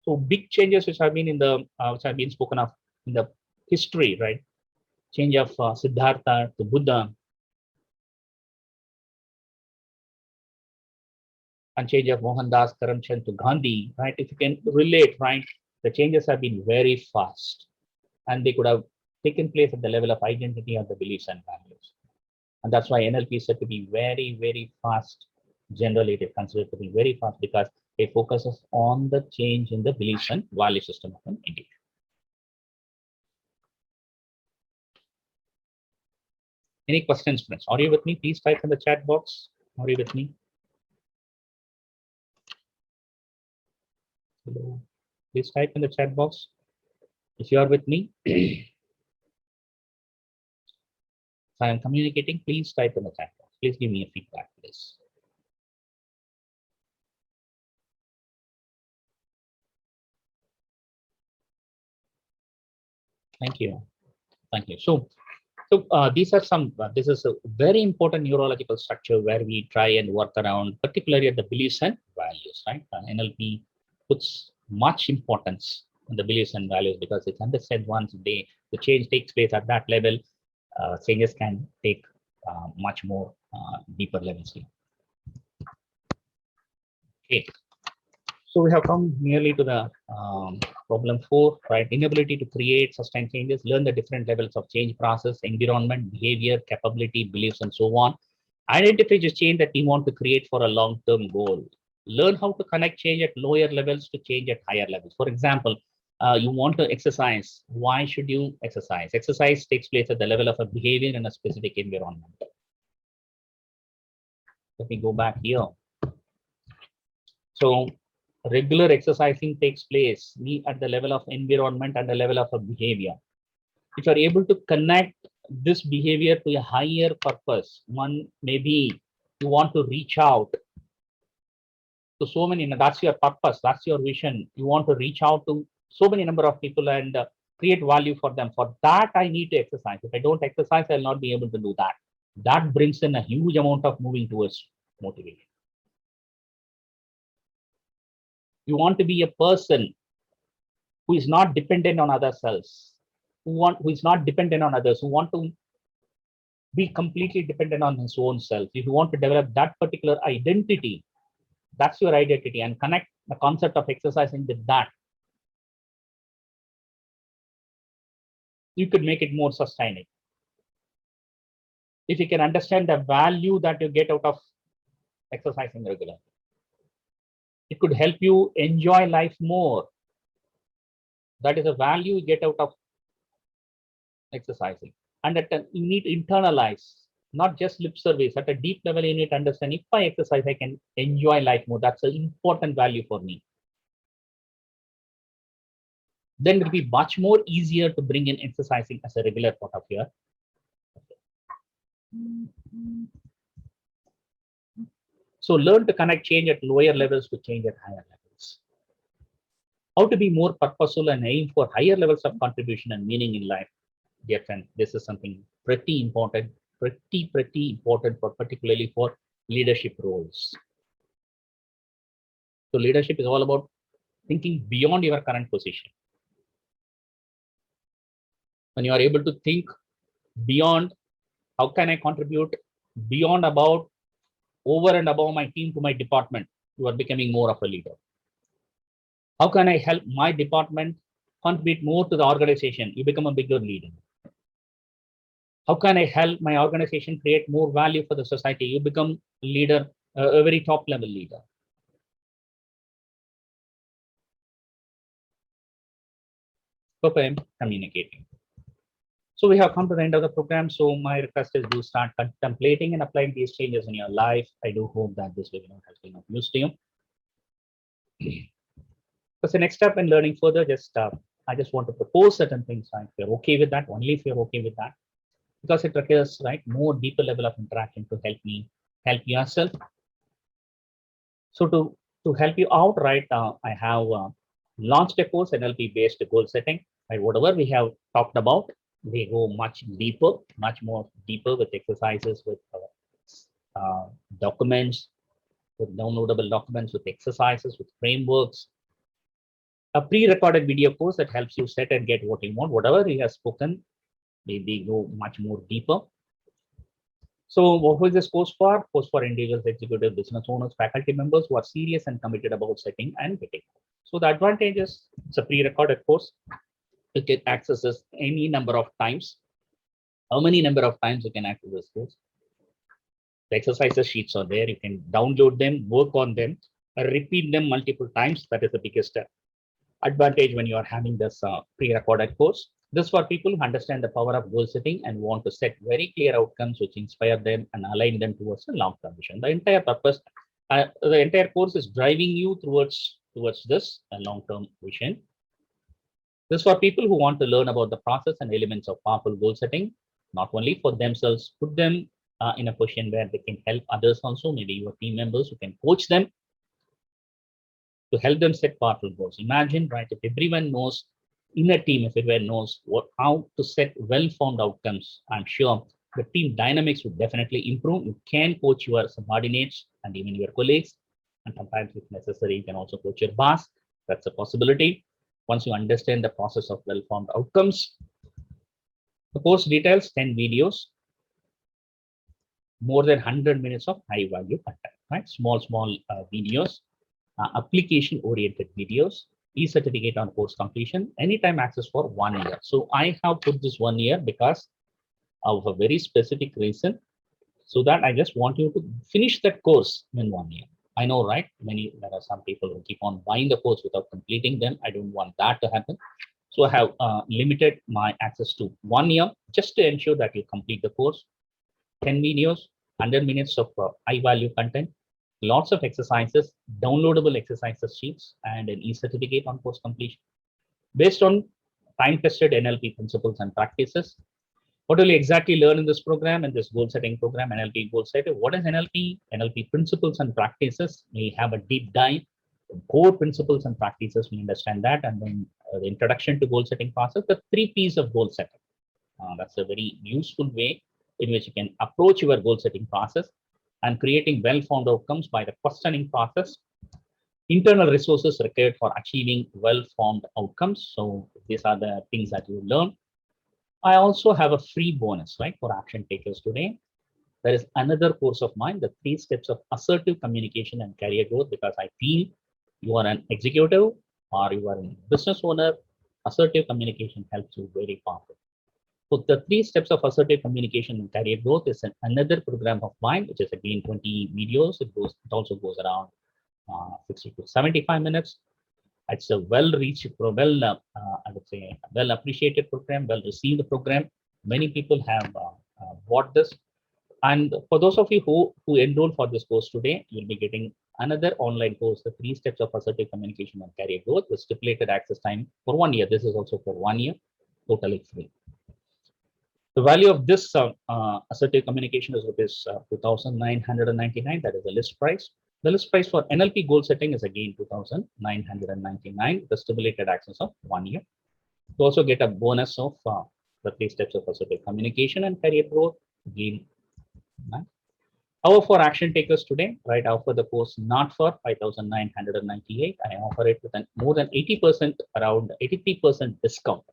So big changes which have been in the which have been spoken of in the history, right? Change of Siddhartha to Buddha, and change of Mohandas Karamchand to Gandhi, right? If you can relate, right, the changes have been very fast, and they could have taken place at the level of identity or the beliefs and values. And that's why NLP is said to be very, very fast. Generally, it is considered to be very fast because it focuses on the change in the beliefs and value system of an individual. Any questions, friends? Are you with me? Please type in the chat box. Are you with me? Hello. Please type in the chat box if you are with me. If I am communicating, please type in the chat box. Please give me a feedback, please. Thank you. Thank you. So these are some, this is a very important neurological structure where we try and work around, particularly at the beliefs and values, right? NLP puts much importance on the beliefs and values because it's understood once the change takes place at that level, changes can take much more deeper levels. Okay. So we have come nearly to the problem 4, right? Inability to create, sustain changes, learn the different levels of change process, environment, behavior, capability, beliefs, and so on. Identify the change that we want to create for a long-term goal. Learn how to connect change at lower levels to change at higher levels. For example, you want to exercise. Why should you exercise? Exercise takes place at the level of a behavior in a specific environment. Let me go back here. So regular exercising takes place at the level of environment and the level of a behavior. If you're able to connect this behavior to a higher purpose, one maybe you want to reach out to so many, that's your purpose, that's your vision. You want to reach out to so many number of people and create value for them. For that, I need to exercise. If I don't exercise, I'll not be able to do that. That brings in a huge amount of moving towards motivation. You want to be a person who is not dependent on other cells, who is not dependent on others, who want to be completely dependent on his own self. If you want to develop that particular identity, that's your identity, and connect the concept of exercising with that, you could make it more sustaining. If you can understand the value that you get out of exercising regularly, it could help you enjoy life more. That is a value you get out of exercising. And that you need to internalize, not just lip service. At a deep level, you need to understand, if I exercise, I can enjoy life more. That's an important value for me. Then it will be much more easier to bring in exercising as a regular part of your. So learn to connect change at lower levels to change at higher levels. How to be more purposeful and aim for higher levels of contribution and meaning in life. Dear friend, this is something pretty important, pretty important for particularly for leadership roles. So leadership is all about thinking beyond your current position. When you are able to think beyond, how can I contribute beyond, about, over and above my team to my department, you are becoming more of a leader. How can I help my department contribute more to the organization? You become a bigger leader. How can I help my organization create more value for the society? You become leader, a very top level leader. Hope I'm communicating. So we have come to the end of the program. So my request is do start contemplating and applying these changes in your life. I do hope that this webinar has been of use to you. So the next step in learning further, I just want to propose certain things. Right? If you're okay with that, only if you're okay with that, because it requires more deeper level of interaction to help yourself. So to help you out, I have launched a course, NLP based goal setting. Right, whatever we have talked about, they go much more deeper with exercises, with documents, with downloadable documents, with exercises, with frameworks. A pre-recorded video course that helps you set and get what you want. Whatever he has spoken, they go much more deeper. So what is this course for? Course for individuals, executive, business owners, faculty members who are serious and committed about setting and getting. So the advantage is it's a pre-recorded course. You can access this any number of times. How many number of times you can access this course? The exercises sheets are there. You can download them, work on them, repeat them multiple times. That is the biggest advantage when you are having this pre-recorded course. This for people who understand the power of goal setting and want to set very clear outcomes which inspire them and align them towards a long-term vision. The entire purpose, the entire course is driving you towards this long-term vision. This for people who want to learn about the process and elements of powerful goal setting, not only for themselves, put them in a position where they can help others also, maybe your team members who can coach them to help them set powerful goals. Imagine, if everyone knows in a team, if everyone knows how to set well-formed outcomes, I'm sure the team dynamics would definitely improve. You can coach your subordinates and even your colleagues, and sometimes if necessary, you can also coach your boss. That's a possibility. Once you understand the process of well-formed outcomes, the course details 10 videos, more than 100 minutes of high-value content, Small videos, application-oriented videos, e-certificate on course completion, anytime access for 1 year. So I have put this 1 year because of a very specific reason, so that I just want you to finish that course in 1 year. I know, there are some people who keep on buying the course without completing them. I don't want that to happen. So I have limited my access to 1 year just to ensure that you complete the course. 10 videos, 100 minutes of high-value content, lots of exercises, downloadable exercises sheets, and an e-certificate on course completion. Based on time-tested NLP principles and practices, what will you exactly learn in this program, in this goal-setting program, NLP goal setting? What is NLP? NLP principles and practices. We have a deep dive. Core principles and practices, we understand that, and then the introduction to goal-setting process, the 3 P's of goal setting. That's a very useful way in which you can approach your goal-setting process and creating well-formed outcomes by the questioning process, internal resources required for achieving well-formed outcomes. So these are the things that you learn. I also have a free bonus, for action takers today. There is another course of mine, the 3 steps of assertive communication and career growth, because I feel you are an executive or you are a business owner, assertive communication helps you very powerfully. So the 3 steps of assertive communication and career growth is another program of mine, which is again 20 videos. It also goes around 60 to 75 minutes. It's a well-reached, I would say, well-appreciated program, well-received program. Many people have bought this. And for those of you who enroll for this course today, you'll be getting another online course, the 3 steps of assertive communication and career growth, with stipulated access time for 1 year. This is also for 1 year, totally free. The value of this assertive communication is rupees 2,999. That is the list price. The list price for NLP goal setting is again 2,999. The stipulated access of 1 year. You also get a bonus of the 3 steps of assertive communication and career growth. Again, however, for action takers today, I offer the course not for 5,998. I offer it with more than 80%, around 83% discount.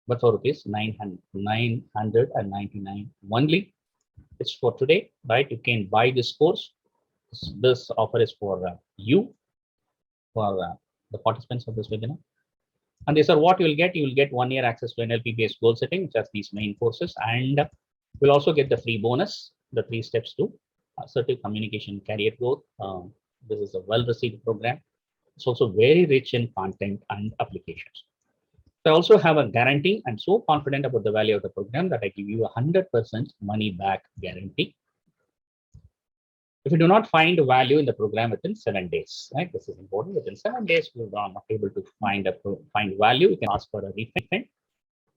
But for rupees 999 only. It's for today, You can buy this course. This offer is for you, for the participants of this webinar. And these are what you will get. You will get 1 year access to NLP-based goal setting, which has these main courses, and we'll also get the free bonus, the 3 steps to assertive communication, career growth. This is a well-received program. It's also very rich in content and applications. I also have a guarantee. I'm so confident about the value of the program that I give you 100% money back guarantee. If you do not find value in the program within 7 days, right? This is important. Within 7 days, you are not able to find value. You can ask for a refund,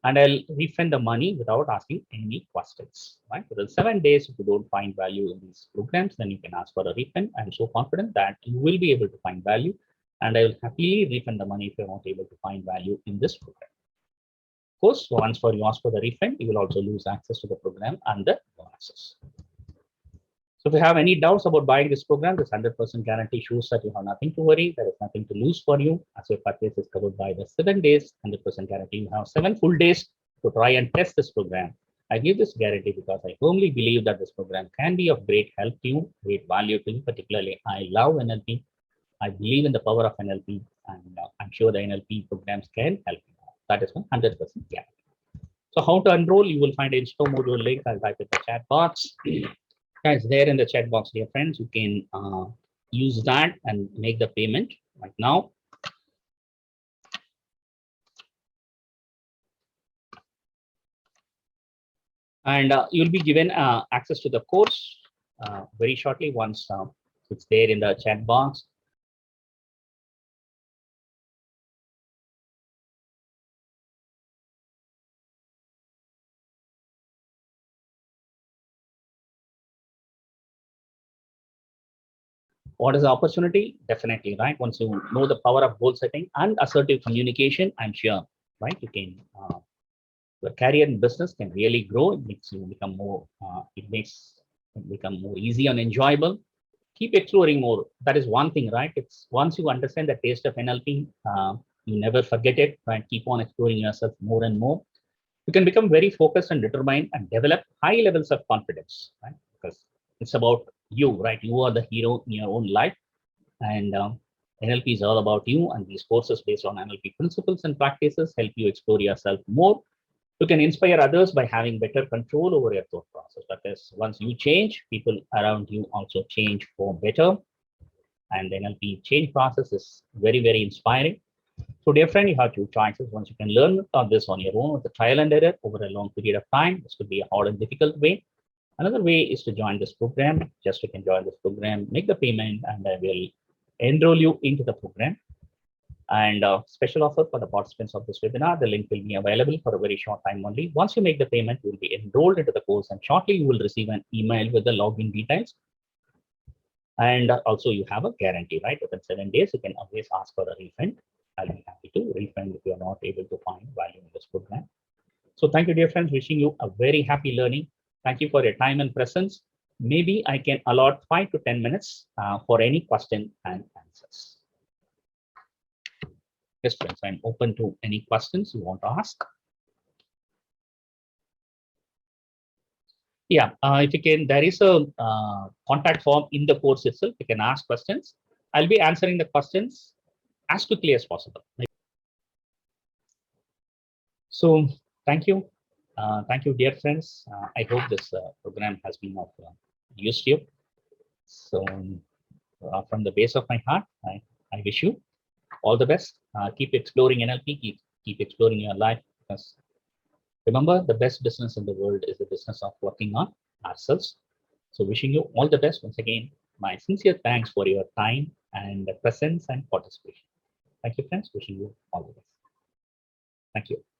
and I'll refund the money without asking any questions, right? Within 7 days, if you don't find value in these programs, then you can ask for a refund. I'm so confident that you will be able to find value, and I will happily refund the money if you're not able to find value in this program. Of course, once you ask for the refund, you will also lose access to the program and the bonuses. So if you have any doubts about buying this program, this 100% guarantee shows that you have nothing to worry. There is nothing to lose for you, as your purchase is covered by the 7 days, 100% guarantee. You have 7 full days to try and test this program. I give this guarantee because I firmly believe that this program can be of great help to you, great value to you. Particularly, I love NLP. I believe in the power of NLP, and I'm sure the NLP programs can help you. That is 100% guarantee. So how to enroll? You will find a Insto module link. I'll type in the chat box. Guys, there in the chat box, dear friends, you can use that and make the payment right now. And you'll be given access to the course very shortly once it's there in the chat box. What is the opportunity? Definitely, right? Once you know the power of goal setting and assertive communication, I'm sure, right? You can, your career in business can really grow. It makes you become more, it become more easy and enjoyable. Keep exploring more. That is one thing, right? It's once you understand the taste of NLP, you never forget it, right? Keep on exploring yourself more and more. You can become very focused and determined and develop high levels of confidence, right? Because it's about you, right? You are the hero in your own life, and NLP is all about you. And these courses based on NLP principles and practices help you explore yourself more. You can inspire others by having better control over your thought process. That is, once you change, people around you also change for better. And the NLP change process is very, very inspiring. So, dear friend, you have 2 choices. Once you can learn this on your own with the trial and error over a long period of time. This could be a hard and difficult way. Another way is to join this program. Just you can join this program, make the payment, and I will enroll you into the program. And special offer for the participants of this webinar. The link will be available for a very short time only. Once you make the payment, you will be enrolled into the course, and shortly you will receive an email with the login details. And also you have a guarantee, right? Within 7 days, you can always ask for a refund. I'll be happy to refund if you are not able to find value in this program. So thank you, dear friends. Wishing you a very happy learning. Thank you for your time and presence. Maybe I can allot 5 to 10 minutes for any question and answers. Yes, friends, I'm open to any questions you want to ask. Yeah, if you can, there is a contact form in the course itself. You can ask questions. I'll be answering the questions as quickly as possible. So thank you. Thank you, dear friends. I hope this program has been of use to you. So from the base of my heart, I wish you all the best. Keep exploring NLP, keep exploring your life, because remember, the best business in the world is the business of working on ourselves. So wishing you all the best. Once again, my sincere thanks for your time and presence and participation. Thank you, friends. Wishing you all the best. Thank you.